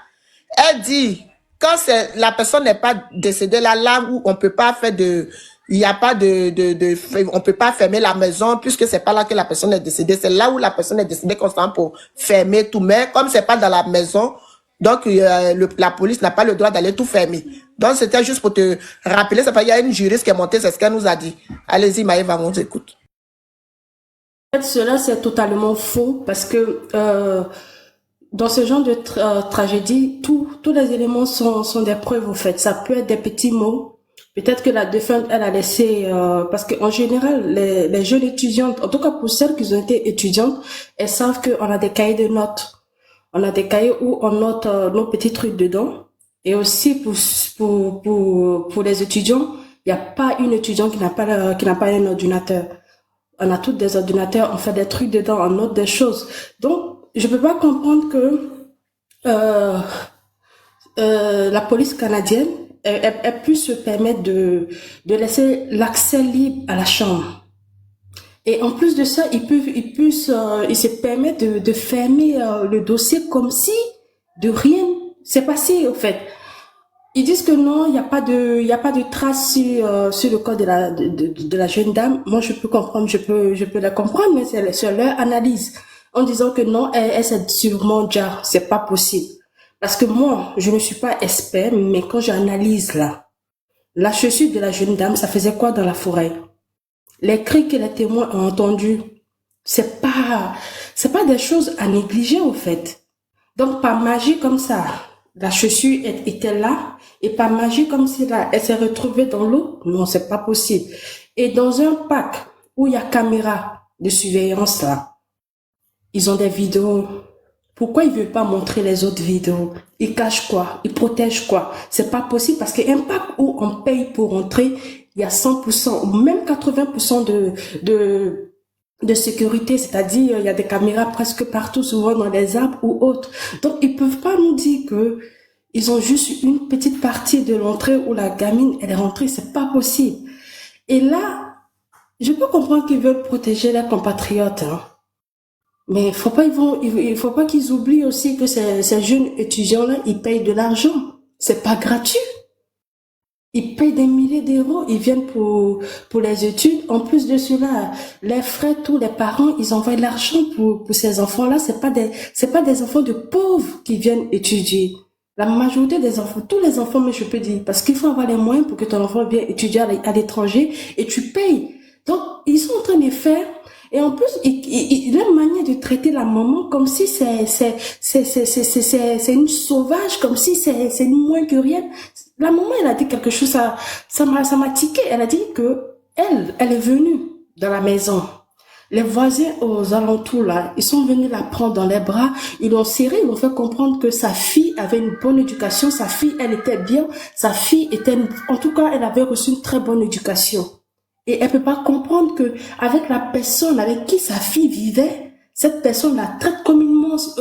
Speaker 1: Elle dit, quand la personne n'est pas décédée là où on peut pas faire il n'y a pas on peut pas fermer la maison puisque c'est pas là que la personne est décédée. C'est là où la personne est décédée constamment pour fermer tout. Mais comme c'est pas dans la maison, donc la police n'a pas le droit d'aller tout fermer. Donc c'était juste pour te rappeler, c'est pas, il y a une juriste qui est montée, c'est ce qu'elle nous a dit. Allez-y, Maëva, on t'écoute.
Speaker 11: En fait, cela, c'est totalement faux parce que dans ce genre de tragédie, tous les éléments sont des preuves, au fait. Ça peut être des petits mots. Peut-être que la défunte, elle a laissé... parce qu'en général, les jeunes étudiantes, en tout cas pour celles qui ont été étudiantes, elles savent qu'on a des cahiers de notes. On a des cahiers où on note nos petits trucs dedans. Et aussi, pour les étudiants, il n'y a pas une étudiante qui n'a pas un ordinateur. On a tous des ordinateurs, on fait des trucs dedans, on note des choses. Donc, je peux pas comprendre que la police canadienne elle puisse se permettre de laisser l'accès libre à la chambre. Et en plus de ça, il se permet de fermer le dossier comme si de rien s'est passé, au fait. Ils disent que non, il n'y a pas de traces sur le corps de la jeune dame. Moi, je peux comprendre, je peux la comprendre, mais c'est leur analyse. En disant que non, elle c'est sûrement déjà, c'est pas possible. Parce que moi, je ne suis pas expert, mais quand j'analyse là, la chaussure de la jeune dame, ça faisait quoi dans la forêt? Les cris que les témoins ont entendus, c'est pas des choses à négliger, au fait. Donc, par magie comme ça, la chaussure était là, et par magie comme si là, elle s'est retrouvée dans l'eau. Non, c'est pas possible. Et dans un parc où il y a caméra de surveillance là, ils ont des vidéos. Pourquoi ils veulent pas montrer les autres vidéos? Ils cachent quoi? Ils protègent quoi? C'est pas possible parce qu'un parc où on paye pour entrer, il y a 100% ou même 80% de sécurité, c'est-à-dire il y a des caméras presque partout, souvent dans les arbres ou autres. Donc ils peuvent pas nous dire que ils ont juste une petite partie de l'entrée où la gamine elle est rentrée, c'est pas possible. Et là, je peux comprendre qu'ils veulent protéger leurs compatriotes, hein. Mais il faut pas qu'ils oublient aussi que ces jeunes étudiants-là, ils payent de l'argent. C'est pas gratuit. Ils payent des milliers d'euros, ils viennent pour les études. En plus de cela, les frères, tous les parents, ils envoient de l'argent pour ces enfants-là. C'est pas des enfants de pauvres qui viennent étudier. La majorité des enfants, tous les enfants, mais je peux dire, parce qu'il faut avoir les moyens pour que ton enfant vienne étudier à l'étranger et tu payes. Donc, ils sont en train de faire, et en plus, leur manière de traiter la maman comme si c'est une sauvage, comme si c'est une moins que rien. La maman, elle a dit quelque chose, ça m'a tiqué. Elle a dit que elle est venue dans la maison. Les voisins aux alentours, là, ils sont venus la prendre dans les bras, ils l'ont serrée, ils l'ont fait comprendre que sa fille avait une bonne éducation, sa fille, elle était bien, sa fille en tout cas, elle avait reçu une très bonne éducation. Et elle peut pas comprendre que, avec la personne avec qui sa fille vivait, cette personne la traite comme une monstre,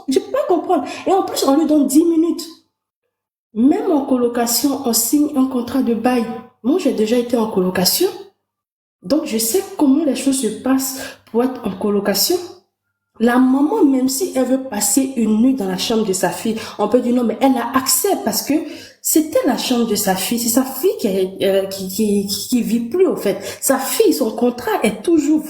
Speaker 11: je peux pas comprendre. Et en plus, on lui donne 10 minutes. Même en colocation, on signe un contrat de bail. Moi, j'ai déjà été en colocation. Donc, je sais comment les choses se passent pour être en colocation. La maman, même si elle veut passer une nuit dans la chambre de sa fille, on peut dire non, mais elle a accès parce que c'était la chambre de sa fille. C'est sa fille qui vit plus, au fait. Sa fille, son contrat est toujours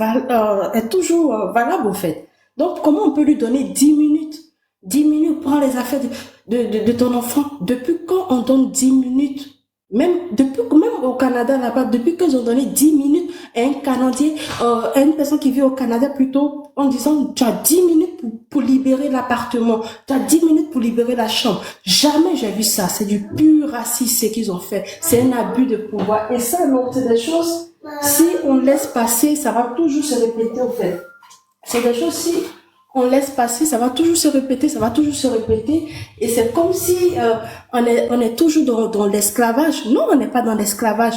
Speaker 11: valable, au fait. Donc, comment on peut lui donner 10 minutes? 10 minutes pour les affaires de ton enfant. Depuis quand on donne 10 minutes? Même au Canada, là-bas, depuis qu'ils ont donné 10 minutes à un Canadien, à une personne qui vit au Canada plutôt, en disant, tu as 10 minutes pour libérer l'appartement, tu as 10 minutes pour libérer la chambre. Jamais j'ai vu ça. C'est du pur racisme, ce qu'ils ont fait. C'est un abus de pouvoir. Et ça, non, c'est des choses, si on laisse passer, ça va toujours se répéter, en fait. C'est des choses, si on laisse passer, ça va toujours se répéter, et c'est comme si on est toujours dans l'esclavage. Non, on n'est pas dans l'esclavage.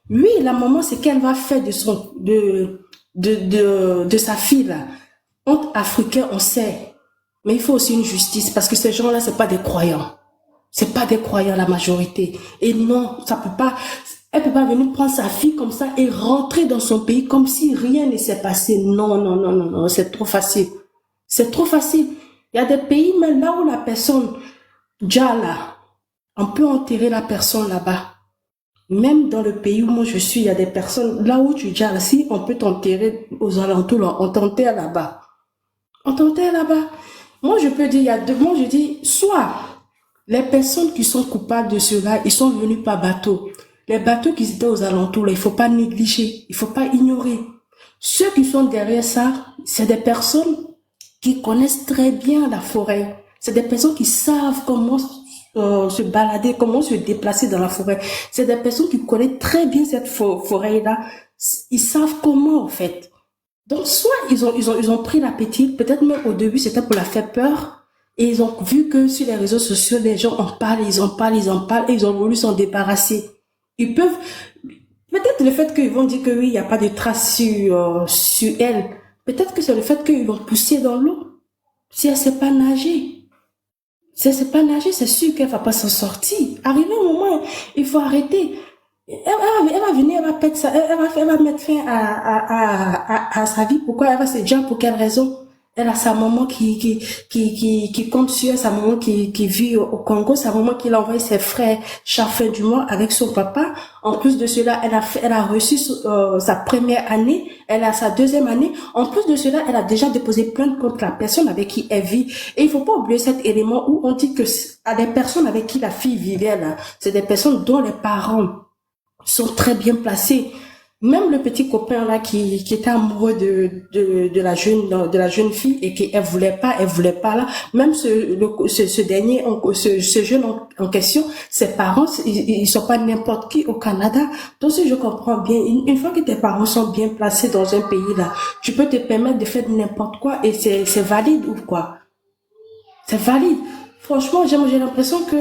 Speaker 11: Lui, la maman, c'est qu'elle va faire de sa fille là. Entre Africains, on sait, mais il faut aussi une justice parce que ces gens-là, c'est pas des croyants, la majorité. Et non, elle peut pas venir prendre sa fille comme ça et rentrer dans son pays comme si rien ne s'est passé. Non, c'est trop facile. C'est trop facile. Il y a des pays, mais là où la personne, déjà là, on peut enterrer la personne là-bas. Même dans le pays où moi je suis, il y a des personnes, là où tu déjà là, si on peut t'enterrer aux alentours, là, on t'enterre là-bas. Moi je peux dire, je dis, soit les personnes qui sont coupables de cela, ils sont venus par bateau. Les bateaux qui étaient aux alentours, là, il faut pas négliger, il faut pas ignorer. Ceux qui sont derrière ça, c'est des personnes qui connaissent très bien la forêt. C'est des personnes qui savent comment se balader, comment se déplacer dans la forêt. C'est des personnes qui connaissent très bien cette forêt-là. Ils savent comment, en fait. Donc, soit ils ont pris la petite, peut-être même au début, c'était pour la faire peur, et ils ont vu que sur les réseaux sociaux, les gens en parlent, et ils ont voulu s'en débarrasser. Ils peuvent, peut-être le fait qu'ils vont dire que oui, il n'y a pas de traces sur elle. Peut-être que c'est le fait qu'ils l'ont poussée dans l'eau. Si elle sait pas nager, c'est sûr qu'elle va pas s'en sortir. Arrivé au moment, il faut arrêter. Elle va venir, elle va perdre ça, elle va mettre fin à sa vie. Pourquoi? Elle va se dire pour quelle raison? Elle a sa maman qui compte sur elle, sa maman qui vit au Congo, sa maman qui l'envoie ses frères chaque fin du mois avec son papa. En plus de cela, elle a reçu sa première année, elle a sa deuxième année. En plus de cela, elle a déjà déposé plainte contre la personne avec qui elle vit. Et il faut pas oublier cet élément où on dit que à des personnes avec qui la fille vivait là, c'est des personnes dont les parents sont très bien placés. Même le petit copain là qui était amoureux de la jeune fille et qu'elle voulait pas là, même ce dernier, ce jeune en question, ses parents, ils sont pas n'importe qui au Canada. Donc si je comprends bien, une fois que tes parents sont bien placés dans un pays là, tu peux te permettre de faire n'importe quoi et c'est valide ou quoi? C'est valide. Franchement, j'ai l'impression que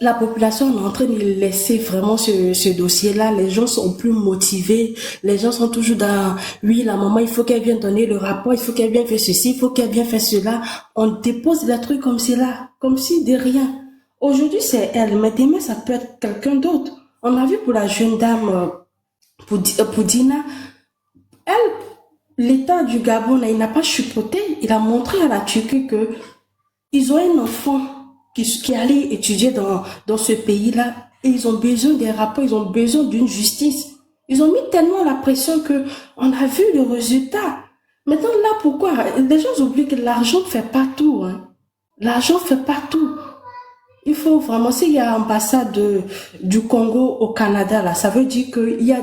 Speaker 11: la population est en train de laisser vraiment ce dossier-là. Les gens sont plus motivés. Les gens sont toujours dans, oui, la maman, il faut qu'elle vienne donner le rapport, il faut qu'elle vienne faire ceci, il faut qu'elle vienne faire cela. On dépose des trucs comme cela, comme si de rien. Aujourd'hui, c'est elle, mais demain, ça peut être quelqu'un d'autre. On a vu pour la jeune dame, pour Dina, elle, l'État du Gabon, là, il n'a pas chipoté. Il a montré à la Turquie que ils ont un enfant qui allait étudier dans ce pays-là et ils ont besoin des rapports, ils ont besoin d'une justice. Ils ont mis tellement la pression que on a vu le résultat. Maintenant, là, pourquoi? Les gens oublient que l'argent ne fait pas tout. Hein. L'argent ne fait pas tout. Il faut vraiment, s'il y a l'ambassade du Congo au Canada, là, ça veut dire qu'il y a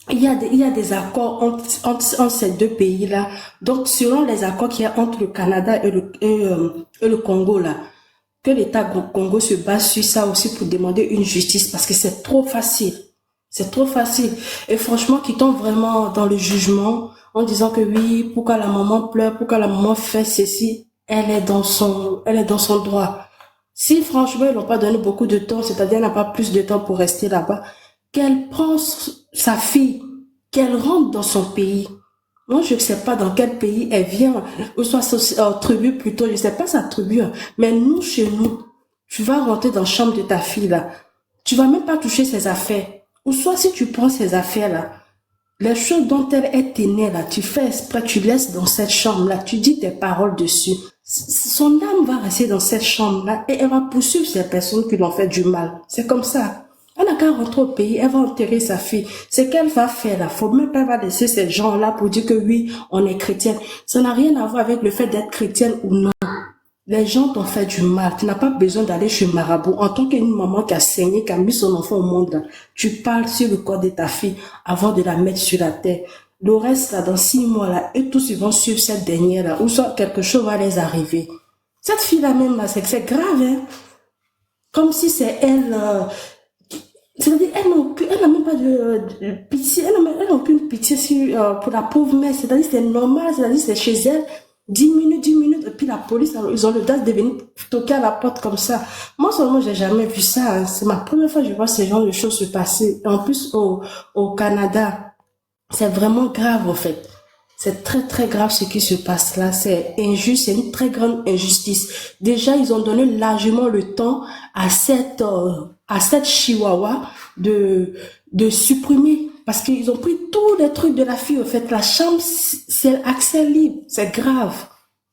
Speaker 11: il y a des accords entre ces deux pays-là. Donc, selon les accords qu'il y a entre le Canada et le Congo, là, que l'État Congo se base sur ça aussi pour demander une justice parce que c'est trop facile. C'est trop facile. Et franchement, qui tombe vraiment dans le jugement en disant que oui, pourquoi la maman pleure, pourquoi la maman fait ceci, elle est dans son droit. Si franchement, ils n'ont pas donné beaucoup de temps, c'est-à-dire elle n'a pas plus de temps pour rester là-bas, qu'elle prend sa fille, qu'elle rentre dans son pays. Moi, je ne sais pas dans quel pays elle vient, ou soit sa tribu plutôt, je ne sais pas sa tribu, hein. Mais nous, chez nous, tu vas rentrer dans la chambre de ta fille, là. Tu vas même pas toucher ses affaires. Ou soit si tu prends ses affaires, là, les choses dont elle est née, là, tu fais exprès, tu laisses dans cette chambre-là, tu dis tes paroles dessus. Son âme va rester dans cette chambre-là et elle va poursuivre ces personnes qui lui ont fait du mal. C'est comme ça. Elle n'a qu'à rentrer au pays, elle va enterrer sa fille. Ce qu'elle va faire là, faut même pas laisser ces gens-là pour dire que oui, on est chrétienne. Ça n'a rien à voir avec le fait d'être chrétienne ou non. Les gens t'ont fait du mal. Tu n'as pas besoin d'aller chez Marabout. En tant qu'une maman qui a saigné, qui a mis son enfant au monde, là, tu parles sur le corps de ta fille avant de la mettre sur la terre. Le reste, là, dans 6 mois, là, eux tous, ils vont suivre cette dernière, là, ou soit quelque chose va les arriver. Cette fille-là même, là, c'est grave, hein. Comme si c'est elle, c'est-à-dire, elle n'a même pas de pitié, elle n'a aucune pitié pour la pauvre mère, c'est-à-dire, c'est normal, c'est-à-dire, c'est chez elle, 10 minutes, et puis la police, ils ont le droit de venir toquer à la porte comme ça. Moi, seulement, j'ai jamais vu ça, hein. C'est ma première fois que je vois ce genre de choses se passer. En plus, au Canada, c'est vraiment grave, en fait. C'est très, très grave ce qui se passe là. C'est injuste, c'est une très grande injustice. Déjà, ils ont donné largement le temps à cette chihuahua de supprimer. Parce qu'ils ont pris tous les trucs de la fille. En fait, la chambre, c'est accès libre. C'est grave.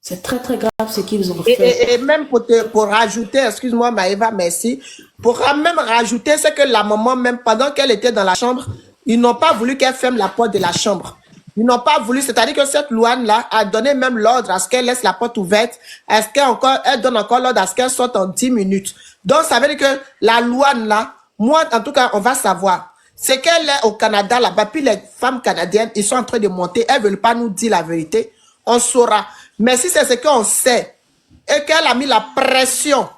Speaker 11: C'est très, très grave ce qu'ils ont fait.
Speaker 1: Et même pour rajouter, excuse-moi Maëva, merci, pour même rajouter, c'est que la maman, même pendant qu'elle était dans la chambre, ils n'ont pas voulu qu'elle ferme la porte de la chambre. Ils n'ont pas voulu, c'est-à-dire que cette Louane-là a donné même l'ordre à ce qu'elle laisse la porte ouverte, à ce elle donne encore l'ordre à ce qu'elle sorte en 10 minutes. Donc, ça veut dire que la Louane-là, moi, en tout cas, on va savoir. C'est qu'elle est au Canada, là-bas, puis les femmes canadiennes, ils sont en train de monter, elles veulent pas nous dire la vérité, on saura. Mais si c'est ce qu'on sait, et qu'elle a mis la pression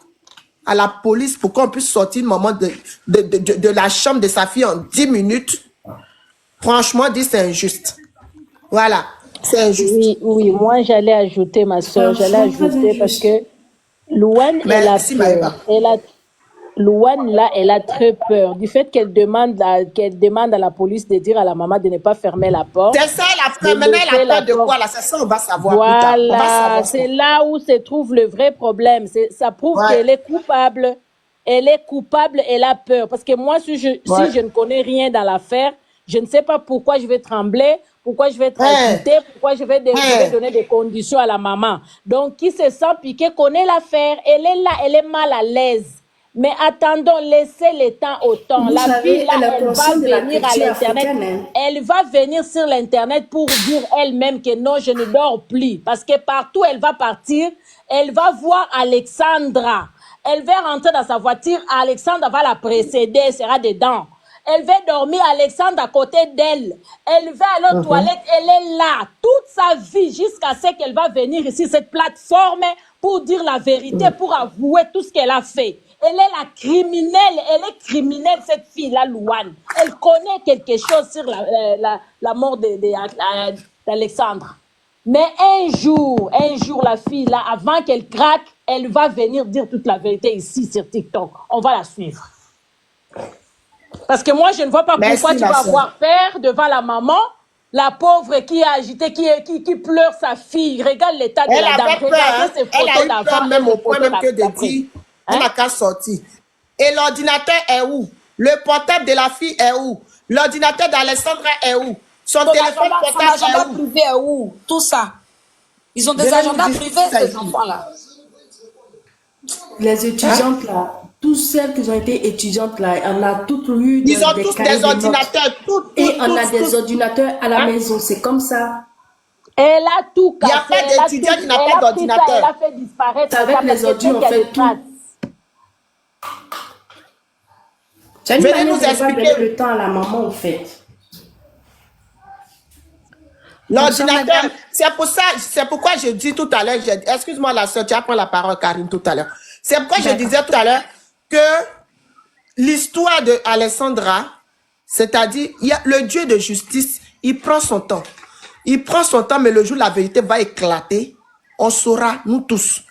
Speaker 1: à la police pour qu'on puisse sortir le moment de la chambre de sa fille en 10 minutes, franchement, dit c'est injuste. Voilà, c'est injuste.
Speaker 7: Oui, moi j'allais ajouter, ma soeur, parce que Louane,
Speaker 1: Merci, Maëva.
Speaker 7: Louane, là, elle a très peur du fait qu'elle demande à la police de dire à la maman de ne pas fermer la porte.
Speaker 1: C'est ça, maintenant elle a peur de quoi là? C'est ça, on va savoir plus tard.
Speaker 7: Voilà, c'est là où se trouve le vrai problème. Ça prouve qu'elle est coupable. Elle est coupable, elle a peur. Parce que moi, si je ne connais rien dans l'affaire, je ne sais pas pourquoi je vais trembler, pourquoi je vais être inquiétée, pourquoi je vais donner des conditions à la maman. Donc, qui se sent piqué connaît l'affaire. Elle est là, elle est mal à l'aise. Mais attendons, laissez le temps au temps. La fille, là, elle va venir à l'Internet. Elle va venir sur l'Internet pour dire elle-même que non, je ne dors plus. Parce que partout elle va partir, elle va voir Alexandra. Elle va rentrer dans sa voiture, Alexandra va la précéder, elle sera dedans. Elle va dormir, Alexandre à côté d'elle. Elle va aller aux toilettes, elle est là. Toute sa vie, jusqu'à ce qu'elle va venir ici, cette plateforme, pour dire la vérité, pour avouer tout ce qu'elle a fait. Elle est la criminelle, cette fille-là, Louane. Elle connaît quelque chose sur la mort d'Alexandre. Mais un jour, la fille, là, avant qu'elle craque, elle va venir dire toute la vérité ici sur TikTok. On va la suivre. Parce que moi, je ne vois pas pourquoi tu vas avoir peur devant la maman, la pauvre qui est agitée, qui pleure sa fille. Regarde l'état de la dame. Regardez ces photos d'avant.
Speaker 1: Elle a eu peur même au point même que de dire, on n'a qu'à sortir. Et l'ordinateur est où? Le portable de la fille est où? L'ordinateur d'Alessandra est où? Son téléphone portable
Speaker 3: son agenda privé est où? Tout ça. Ils ont des agendas privés, ces enfants-là.
Speaker 11: Les étudiantes là, toutes celles qui ont été étudiantes là, on a toutes eu
Speaker 1: ils ont tous des ordinateurs.
Speaker 11: Et on a des ordinateurs à la maison, c'est comme ça.
Speaker 7: Elle a tout cassé.
Speaker 1: Il n'y a pas d'étudiant qui n'a pas d'ordinateur.
Speaker 7: Elle a fait disparaître.
Speaker 11: Avec les ordinateurs, on fait tout.
Speaker 1: Venez nous expliquer
Speaker 11: le temps à la maman, en fait.
Speaker 1: L'ordinateur, c'est pourquoi je dis tout à l'heure, excuse-moi la soeur, tu as pris la parole, Karine, tout à l'heure. C'est pourquoi je disais tout à l'heure que l'histoire de Alessandra, c'est-à-dire, il y a le Dieu de justice, il prend son temps. Il prend son temps, mais le jour où la vérité va éclater, on saura, nous tous.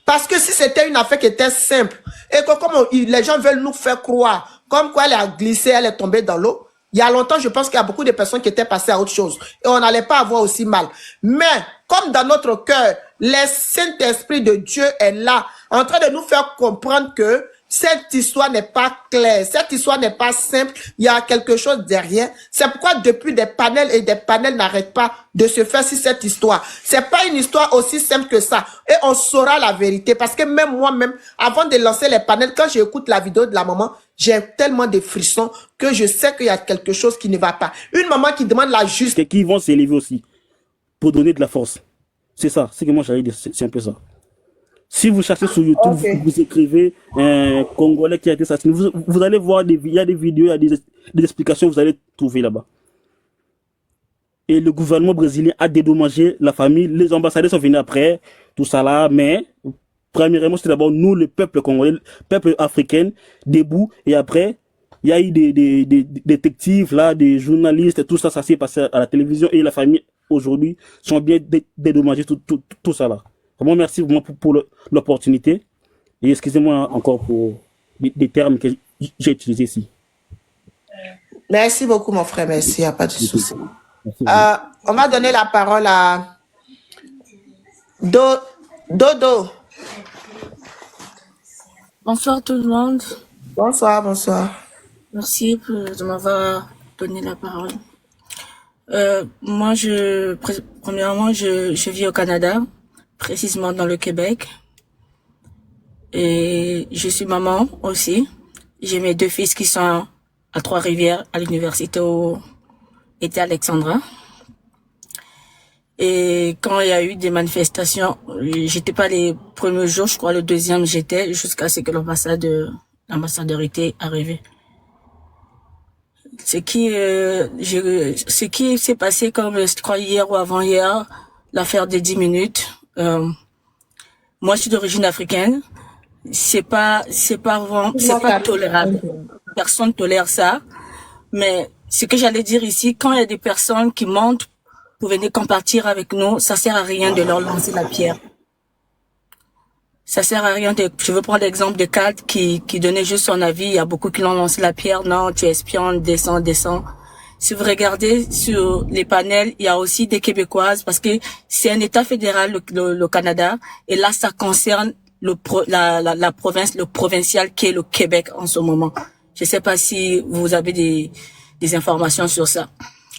Speaker 1: Parce que si c'était une affaire qui était simple, et que comme les gens veulent nous faire croire, comme quoi elle a glissé, elle est tombée dans l'eau, il y a longtemps, je pense qu'il y a beaucoup de personnes qui étaient passées à autre chose. Et on n'allait pas avoir aussi mal. Mais, comme dans notre cœur, le Saint-Esprit de Dieu est là, en train de nous faire comprendre que cette histoire n'est pas claire, cette histoire n'est pas simple, il y a quelque chose derrière. C'est pourquoi depuis des panels et des panels n'arrêtent pas de se faire sur cette histoire. C'est pas une histoire aussi simple que ça. Et on saura la vérité. Parce que même moi-même, avant de lancer les panels, quand j'écoute la vidéo de la maman, j'ai tellement de frissons que je sais qu'il y a quelque chose qui ne va pas. Une maman qui demande la justice.
Speaker 12: Et qui vont s'élever aussi pour donner de la force. C'est ça, c'est que moi j'allais dire, c'est un peu ça. Si vous cherchez sur YouTube, vous écrivez un Congolais qui a été assassiné, vous allez voir, il y a des vidéos, il y a des explications, vous allez trouver là-bas. Et le gouvernement brésilien a dédommagé la famille, les ambassadeurs sont venus après, tout ça là, mais premièrement, c'est d'abord nous, le peuple congolais, le peuple africain, debout, et après, il y a eu des détectives là, des journalistes, tout ça, ça s'est passé à la télévision, et la famille, aujourd'hui, sont bien dédommagés, tout ça là. Vraiment, merci vraiment pour l'opportunité. Et excusez-moi encore pour des termes que j'ai utilisés ici.
Speaker 1: Merci beaucoup, mon frère. Merci, il n'y a pas de souci. On va donner la parole à Dodo.
Speaker 13: Bonsoir tout le monde.
Speaker 1: Bonsoir, bonsoir.
Speaker 13: Merci de m'avoir donné la parole. Moi, premièrement, je vis au Canada, précisément dans le Québec. Et je suis maman aussi. J'ai mes 2 fils qui sont à Trois-Rivières, à l'université où était Alexandra. Et quand il y a eu des manifestations, j'étais pas les premiers jours, je crois le 2e j'étais, jusqu'à ce que l'ambassadeur était arrivé. Ce qui s'est passé comme, je crois, hier ou avant-hier, l'affaire des 10 minutes, moi, je suis d'origine africaine. C'est pas tolérable. Personne tolère ça. Mais ce que j'allais dire ici, quand il y a des personnes qui montent pour venir compartir avec nous, ça sert à rien de leur lancer la pierre. Ça sert à rien je veux prendre l'exemple de Kat qui donnait juste son avis. Il y a beaucoup qui l'ont lancé la pierre. Non, tu espionnes, descends. Si vous regardez sur les panels, il y a aussi des Québécoises parce que c'est un État fédéral, le Canada, et là, ça concerne la province, le provincial qui est le Québec en ce moment. Je sais pas si vous avez des informations sur ça.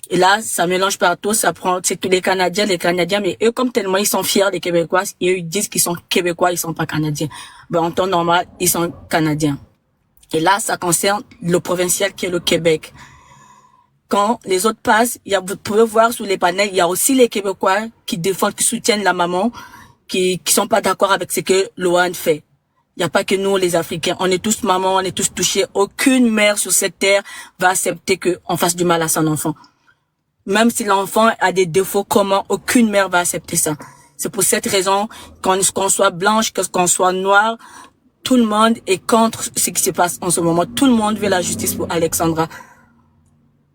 Speaker 13: Et là, ça mélange partout, c'est tous les Canadiens, mais eux, comme tellement ils sont fiers des Québécois, et eux, ils disent qu'ils sont Québécois, ils sont pas Canadiens. Ben, en temps normal, ils sont Canadiens. Et là, ça concerne le provincial qui est le Québec. Quand les autres passent, vous pouvez voir sur les panels, il y a aussi les Québécois qui défendent, qui soutiennent la maman, qui sont pas d'accord avec ce que l'OAN fait. Il n'y a pas que nous, les Africains. On est tous mamans, on est tous touchés. Aucune mère sur cette terre va accepter qu'on fasse du mal à son enfant. Même si l'enfant a des défauts communs, aucune mère va accepter ça. C'est pour cette raison qu'on soit blanche, qu'on soit noire, tout le monde est contre ce qui se passe en ce moment. Tout le monde veut la justice pour Alexandra.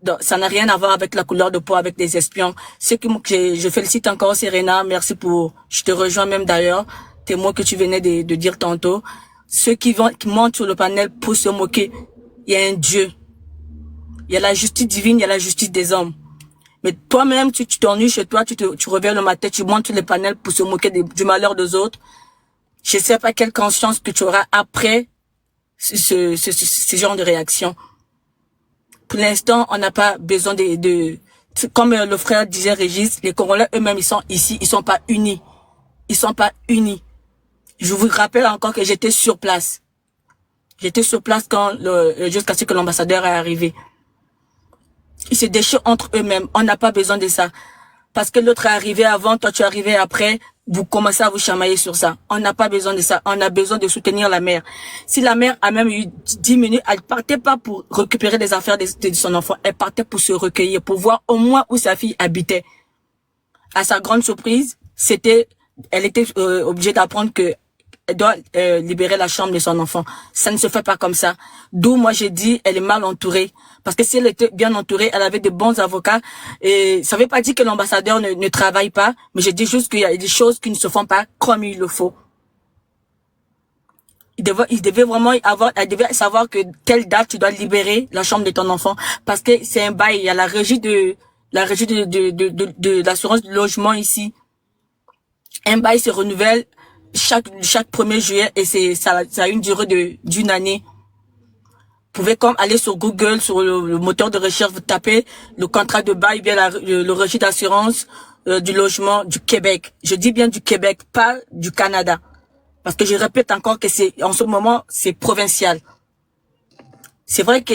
Speaker 13: Donc, ça n'a rien à voir avec la couleur de peau, avec des espions. Je félicite encore Serena, merci je te rejoins même d'ailleurs, tes mots que tu venais de dire tantôt. Ceux qui montent sur le panel pour se moquer, il y a un Dieu. Il y a la justice divine, il y a la justice des hommes. Mais toi-même, tu t'ennuies chez toi, tu reviens le matin, tu montes sur les panels pour se moquer du malheur des autres. Je sais pas quelle conscience que tu auras après ce genre de réaction. Pour l'instant, on n'a pas besoin comme le frère disait Régis, les Congolais eux-mêmes, ils sont ici, ils sont pas unis. Ils sont pas unis. Je vous rappelle encore que j'étais sur place. J'étais sur place quand jusqu'à ce que l'ambassadeur est arrivé. Ils se déchirent entre eux-mêmes. On n'a pas besoin de ça. Parce que l'autre est arrivé avant, toi tu es arrivé après, vous commencez à vous chamailler sur ça. On n'a pas besoin de ça. On a besoin de soutenir la mère. Si la mère a même eu 10 minutes, elle partait pas pour récupérer les affaires de son enfant. Elle partait pour se recueillir, pour voir au moins où sa fille habitait. À sa grande surprise, elle était obligée d'apprendre que elle doit libérer la chambre de son enfant. Ça ne se fait pas comme ça. D'où moi j'ai dit, elle est mal entourée. Parce que si elle était bien entourée, elle avait de bons avocats. Et ça ne veut pas dire que l'ambassadeur ne travaille pas, mais je dis juste qu'il y a des choses qui ne se font pas comme il le faut. Elle devait savoir que telle date tu dois libérer la chambre de ton enfant. Parce que c'est un bail. Il y a la régie de l'assurance du logement ici. Un bail se renouvelle chaque 1er juillet et ça a une durée d'une année. Vous pouvez comme aller sur Google, sur le moteur de recherche, vous tapez le contrat de bail, bien le registre d'assurance du logement du Québec. Je dis bien du Québec, pas du Canada. Parce que je répète encore que en ce moment, c'est provincial. C'est vrai que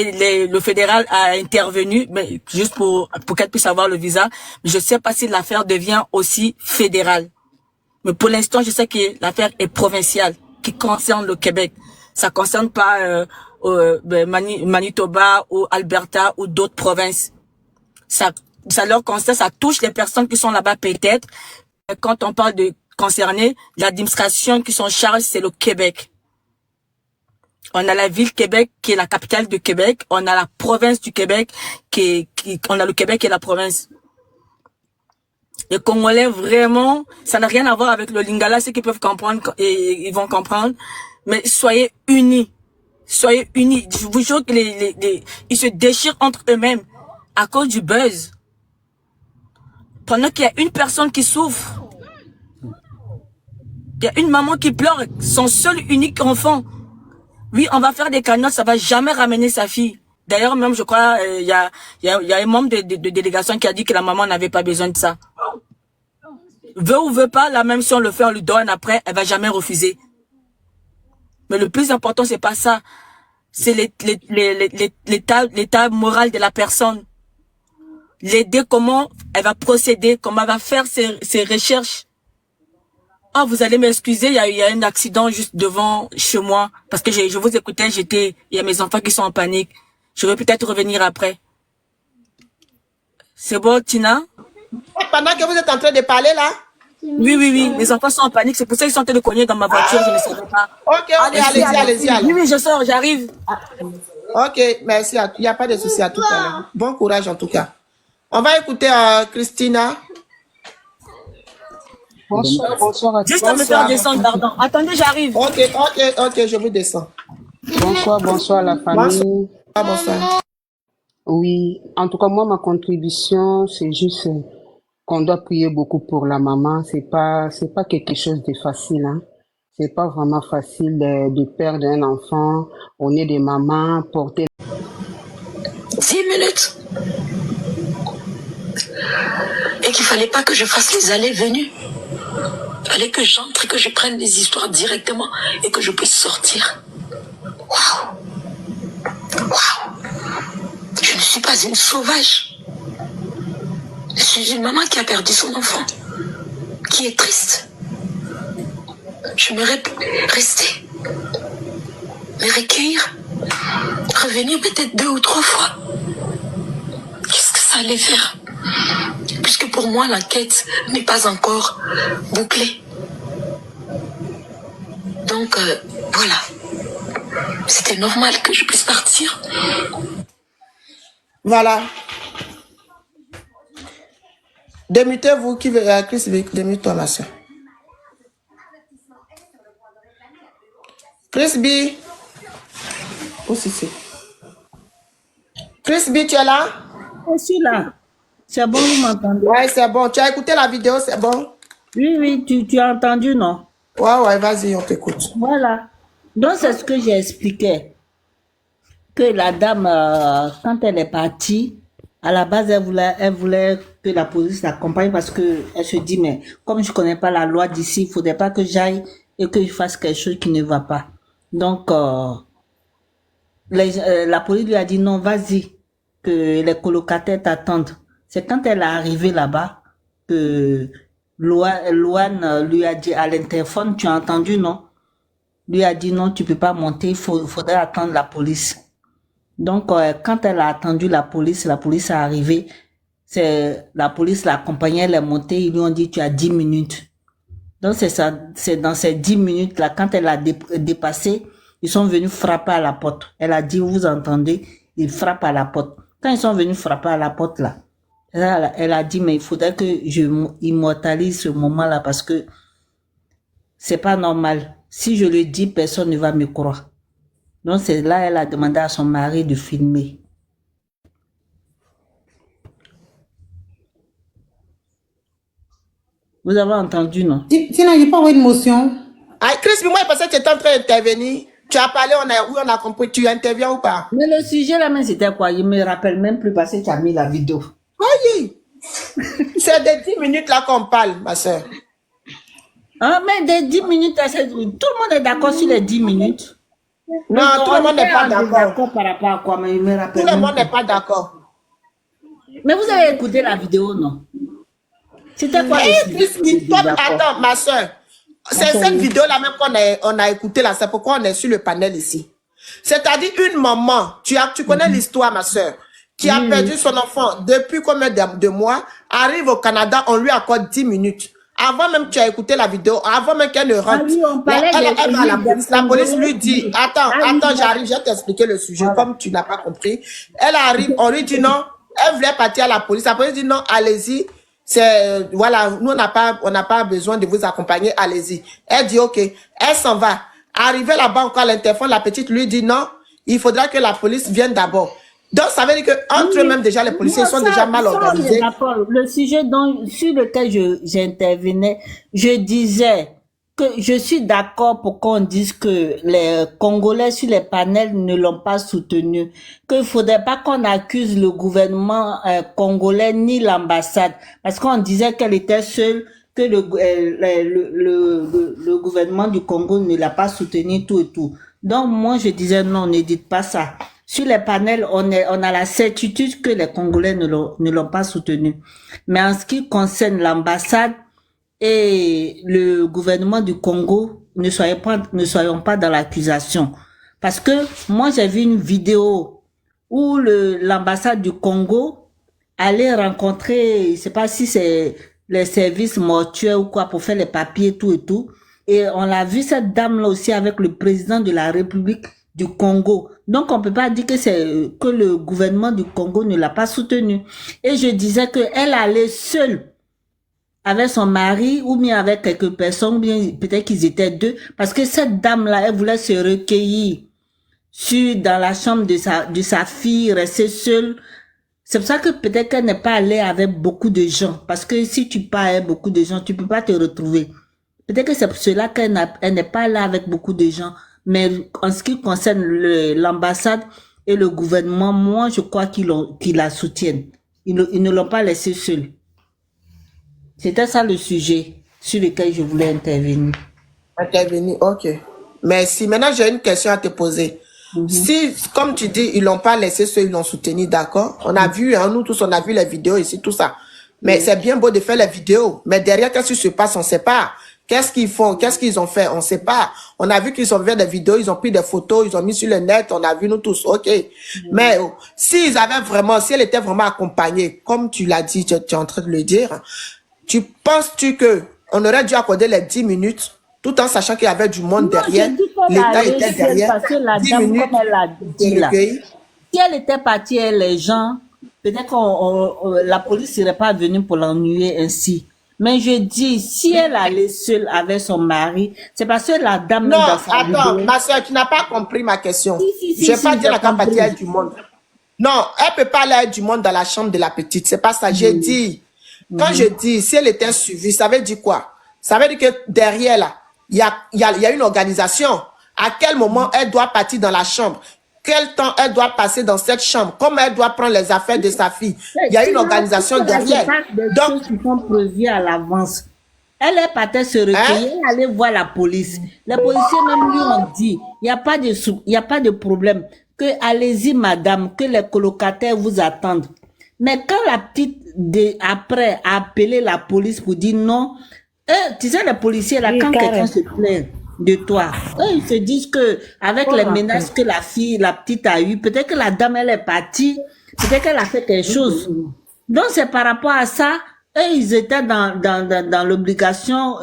Speaker 13: le fédéral a intervenu, mais juste pour qu'elle puisse avoir le visa. Mais je sais pas si l'affaire devient aussi fédérale. Mais pour l'instant, je sais que l'affaire est provinciale, qui concerne le Québec. Ça concerne pas Manitoba ou Alberta ou d'autres provinces. Ça leur concerne, ça touche les personnes qui sont là-bas peut-être. Quand on parle de concerner, l'administration qui s'en charge, c'est le Québec. On a la ville Québec qui est la capitale du Québec. On a la province du Québec on a le Québec et la province. Les Congolais, vraiment, ça n'a rien à voir avec le Lingala, ceux qui peuvent comprendre, et ils vont comprendre. Mais soyez unis. Soyez unis. Je vous jure que ils se déchirent entre eux-mêmes à cause du buzz. Pendant qu'il y a une personne qui souffre. Il y a une maman qui pleure, son seul unique enfant. Oui, on va faire des cagnottes, ça va jamais ramener sa fille. D'ailleurs, même, je crois, il y a un membre de délégation qui a dit que la maman n'avait pas besoin de ça. Veut ou veut pas, là, même si on le fait, on lui donne après, elle va jamais refuser. Mais le plus important, c'est pas ça. C'est l'état moral de la personne. L'aider, comment elle va procéder, comment elle va faire ses recherches. Ah, vous allez m'excuser, il y a un accident juste devant chez moi. Parce que je vous écoutais, il y a mes enfants qui sont en panique. Je vais peut-être revenir après. C'est bon, Tina?
Speaker 1: Pendant que vous êtes en train de parler là?
Speaker 13: Oui. Les enfants sont en panique. C'est pour ça qu'ils sont en train de cogner dans ma voiture. Je ne savais pas.
Speaker 1: Ok, allez-y.
Speaker 13: Oui, je sors, j'arrive.
Speaker 1: Ok, merci. Il n'y a pas de souci à tout à l'heure. Bon courage en tout cas. On va écouter Christina.
Speaker 11: Bonsoir.
Speaker 13: Juste à me faire descendre, pardon. Attendez, j'arrive.
Speaker 1: Ok, je vous descends.
Speaker 11: Bonsoir la famille.
Speaker 1: Bonsoir.
Speaker 11: Oui, en tout cas, moi, ma contribution, c'est juste qu'on doit prier beaucoup pour la maman. C'est pas quelque chose de facile, hein. C'est pas vraiment facile de perdre un enfant. On est des mamans, porter
Speaker 14: 10 minutes. Et qu'il fallait pas que je fasse les allées-venues. Il fallait que j'entre et que je prenne les histoires directement et que je puisse sortir. Waouh! Je ne suis pas une sauvage. Je suis une maman qui a perdu son enfant, qui est triste. J'aimerais rester, me recueillir, revenir peut-être 2 ou 3 fois. Qu'est-ce que ça allait faire? Puisque pour moi, l'enquête n'est pas encore bouclée. Donc, voilà. C'était normal que je puisse partir.
Speaker 1: Voilà. Démutez-vous qui veut. Chris B, démute-toi, ma soeur. Chris B. Où c'est? Chris B, tu es là?
Speaker 15: Je suis là. C'est bon, vous m'entendez?
Speaker 1: Ouais, c'est bon. Tu as écouté la vidéo, c'est bon?
Speaker 15: Oui, oui, tu as entendu, non?
Speaker 1: Ouais, vas-y, on t'écoute.
Speaker 15: Voilà. Donc, c'est ce que j'ai expliqué. Que la dame, quand elle est partie, à la base, elle voulait que la police l'accompagne parce que elle se dit, mais comme je connais pas la loi d'ici, il faudrait pas que j'aille et que je fasse quelque chose qui ne va pas. Donc, la police lui a dit non, vas-y, que les colocataires t'attendent. C'est quand elle est arrivée là-bas que Louane lui a dit à l'interphone, tu as entendu, non? Lui a dit non, tu peux pas monter, il faudrait attendre la police. Donc, quand elle a attendu la police est arrivée, la police l'accompagnait, elle est montée, ils lui ont dit tu as 10 minutes. Donc, c'est dans ces 10 minutes-là, quand elle a dépassé, ils sont venus frapper à la porte. Elle a dit, vous entendez, ils frappent à la porte. Quand ils sont venus frapper à la porte, là, elle a dit, mais il faudrait que je immortalise ce moment-là parce que c'est pas normal. Si je le dis, personne ne va me croire. Donc, c'est là, elle a demandé à son mari de filmer. Vous avez entendu, non?
Speaker 10: Tina, il n'y a pas d'émotion.
Speaker 1: Ah, Chris, moi, je pensais que tu étais en train d'intervenir. Tu as parlé, on a compris. Tu interviens ou pas?
Speaker 15: Mais le sujet là, mais c'était quoi? Il me rappelle même plus parce que tu as mis la vidéo.
Speaker 1: Oui. C'est des 10 minutes là qu'on parle, ma soeur.
Speaker 15: Ah, mais des 10 minutes, tout le monde est d'accord sur les 10 minutes.
Speaker 1: Non, tout le monde n'est pas d'accord.
Speaker 15: Par rapport à quoi, mais il me rappelle.
Speaker 1: Tout le monde n'est pas d'accord.
Speaker 15: Mais vous avez écouté la vidéo, non? C'était quoi le sujet?
Speaker 1: Attends, ma soeur. C'est cette vidéo-là même qu'on a écouté là. C'est pourquoi on est sur le panel ici. C'est-à-dire une maman, tu connais l'histoire, ma soeur, qui a perdu son enfant depuis combien de mois, arrive au Canada, on lui accorde 10 minutes. Avant même que tu as écouté la vidéo, avant même qu'elle ne rentre, elle va à la police. La police lui dit, attends, j'arrive, je vais t'expliquer le sujet, comme tu n'as pas compris. Elle arrive, on lui dit non, elle voulait partir à la police. La police dit non, allez-y. Voilà, nous on n'a pas besoin de vous accompagner, allez-y. Elle dit ok, elle s'en va. Arrivée là-bas encore à l'interphone, la petite lui dit non, il faudra que la police vienne d'abord. Donc ça veut dire que entre eux-mêmes déjà les policiers sont déjà mal organisés.
Speaker 15: Le sujet sur lequel j'intervenais, je disais que je suis d'accord pour qu'on dise que les Congolais sur les panels ne l'ont pas soutenu, qu'il faudrait pas qu'on accuse le gouvernement congolais ni l'ambassade, parce qu'on disait qu'elle était seule, que le gouvernement du Congo ne l'a pas soutenu, tout et tout. Donc moi je disais non, ne dites pas ça. Sur les panels, on a la certitude que les Congolais ne l'ont pas soutenu. Mais en ce qui concerne l'ambassade et le gouvernement du Congo, ne soyons pas dans l'accusation. Parce que moi, j'ai vu une vidéo où l'ambassade du Congo allait rencontrer, je sais pas si c'est les services mortuaires ou quoi, pour faire les papiers, tout et tout. Et on a vu cette dame-là aussi avec le président de la République du Congo. Donc, on peut pas dire que le gouvernement du Congo ne l'a pas soutenue. Et je disais que elle allait seule avec son mari ou bien avec quelques personnes, ou bien peut-être qu'ils étaient deux, parce que cette dame-là, elle voulait se recueillir dans la chambre de sa fille, rester seule. C'est pour ça que peut-être qu'elle n'est pas allée avec beaucoup de gens, parce que si tu pars avec beaucoup de gens, tu peux pas te retrouver. Peut-être que c'est pour cela qu'elle n'est pas là avec beaucoup de gens. Mais en ce qui concerne l'ambassade et le gouvernement, moi, je crois qu'ils la soutiennent. Ils ne l'ont pas laissée seule. C'était ça le sujet sur lequel je voulais intervenir.
Speaker 1: Intervenir, ok. Merci. Maintenant, j'ai une question à te poser. Si, comme tu dis, ils l'ont pas laissé seul, ils l'ont soutenu, d'accord? On a vu, hein, nous tous, on a vu les vidéos ici, tout ça. Mais c'est bien beau de faire les vidéos. Mais derrière, qu'est-ce qui se passe? On ne sait pas. Qu'est-ce qu'ils font? Qu'est-ce qu'ils ont fait? On ne sait pas. On a vu qu'ils ont fait des vidéos, ils ont pris des photos, ils ont mis sur le net, on a vu nous tous, ok. Mais s'ils avaient vraiment, si elle était vraiment accompagnée, comme tu l'as dit, tu es en train de le dire, penses-tu que on aurait dû accorder les 10 minutes, tout en sachant qu'il y avait du monde derrière, l'État était derrière,
Speaker 15: parce que la dame, comme elle a dit là, si elle était partie avec les gens, peut-être la police serait pas venue pour l'ennuyer ainsi. Mais je dis, si elle allait seule avec son mari, c'est parce que la dame
Speaker 1: Non,
Speaker 15: dans sa
Speaker 1: attends,
Speaker 15: vidéo.
Speaker 1: ma soeur, tu n'as pas compris ma question.
Speaker 15: Si,
Speaker 1: Je n'ai pas
Speaker 15: si,
Speaker 1: dit
Speaker 15: j'ai
Speaker 1: la campagne
Speaker 15: compris.
Speaker 1: du monde. Non, elle ne peut pas aller du monde dans la chambre de la petite. C'est pas ça. J'ai dit, quand je dis, si elle était suivie, ça veut dire quoi? Ça veut dire que derrière là, il y a une organisation. À quel moment elle doit partir dans la chambre? Quel temps elle doit passer dans cette chambre? Comment elle doit prendre les affaires de sa fille? Il y a une organisation derrière.
Speaker 15: Donc, des choses qui sont prévues à l'avance. Elle est partie se recueillir, aller voir la police. Les policiers même lui ont dit, il n'y a pas de problème. Que allez-y madame, que les colocataires vous attendent. Mais quand la petite, après, a appelé la police pour dire non, tu sais les policiers là, quand quelqu'un se plaint de toi, ils se disent que avec les menaces que la petite a eues, peut-être que la dame elle est partie, peut-être qu'elle a fait quelque chose. Donc c'est par rapport à ça, eux ils étaient dans l'obligation,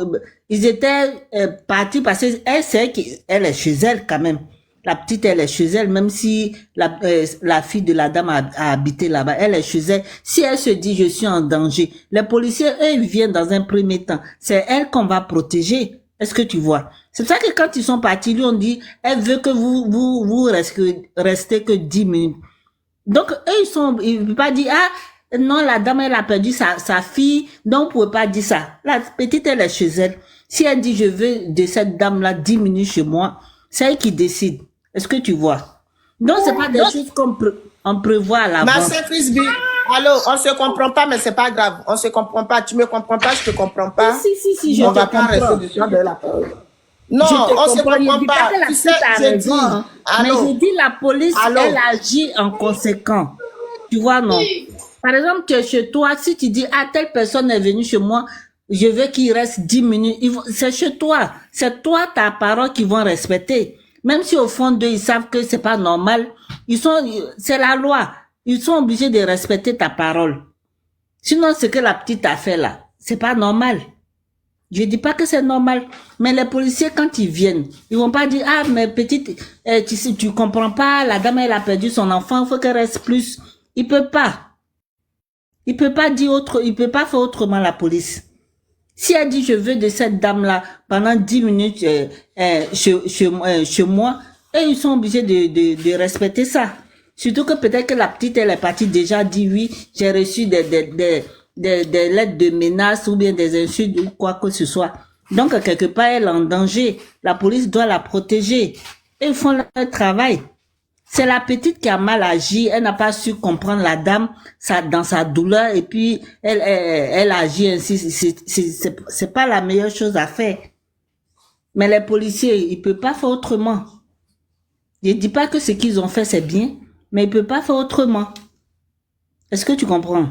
Speaker 15: ils étaient partis parce qu'elle sait qu'elle est chez elle quand même. La petite, elle est chez elle, même si la fille de la dame a habité là-bas, elle est chez elle. Si elle se dit, je suis en danger, les policiers, eux, ils viennent dans un premier temps. C'est elle qu'on va protéger. Est-ce que tu vois? C'est pour ça que quand ils sont partis, lui, on dit, elle veut que vous restez que 10 minutes. Donc, eux, ils ne peuvent pas dire, ah, non, la dame, elle a perdu sa fille, donc on ne pouvait pas dire ça. La petite, elle est chez elle. Si elle dit, je veux de cette dame-là 10 minutes chez moi, c'est elle qui décide. Est-ce que tu vois? Donc, c'est pas des choses qu'on prévoit à l'avance.
Speaker 1: Ma sœur Frisbee, allô, on se comprend pas, mais c'est pas grave. On se comprend pas. Tu me comprends pas, je te comprends pas.
Speaker 15: Si, je
Speaker 1: on
Speaker 15: te
Speaker 1: va pas
Speaker 15: comprends.
Speaker 1: rester sur de la parole. Non,
Speaker 15: Je te
Speaker 1: on se
Speaker 15: comprends. Je
Speaker 1: comprend
Speaker 15: dis
Speaker 1: pas.
Speaker 15: que la
Speaker 1: Tu sais,
Speaker 15: petite a
Speaker 1: j'ai
Speaker 15: raison,
Speaker 1: dit.
Speaker 15: hein. Mais
Speaker 1: Allô.
Speaker 15: je dis la police,
Speaker 1: Allô.
Speaker 15: elle agit en conséquent. Tu vois, non? Par exemple, tu es chez toi, si tu dis, ah, telle personne est venue chez moi, je veux qu'il reste 10 minutes. C'est chez toi. C'est toi, ta parole qu'ils vont respecter. Même si au fond d'eux, ils savent que c'est pas normal, c'est la loi. Ils sont obligés de respecter ta parole. Sinon, ce que la petite a fait là, c'est pas normal. Je dis pas que c'est normal. Mais les policiers, quand ils viennent, ils vont pas dire, ah, mais petite, tu comprends pas, la dame, elle a perdu son enfant, il faut qu'elle reste plus. Il peut pas. Il peut pas dire il peut pas faire autrement la police. Si elle dit, je veux de cette dame-là pendant 10 minutes chez moi, et ils sont obligés de respecter ça. Surtout que peut-être que la petite, elle est partie déjà dit oui, j'ai reçu des lettres de menaces ou bien des insultes ou quoi que ce soit. Donc, quelque part, elle est en danger. La police doit la protéger. Et ils font leur travail. C'est la petite qui a mal agi, elle n'a pas su comprendre la dame dans sa douleur et puis elle agit ainsi. C'est pas la meilleure chose à faire. Mais les policiers, ils peuvent pas faire autrement. Je dis pas que ce qu'ils ont fait c'est bien, mais ils peuvent pas faire autrement. Est-ce que tu comprends?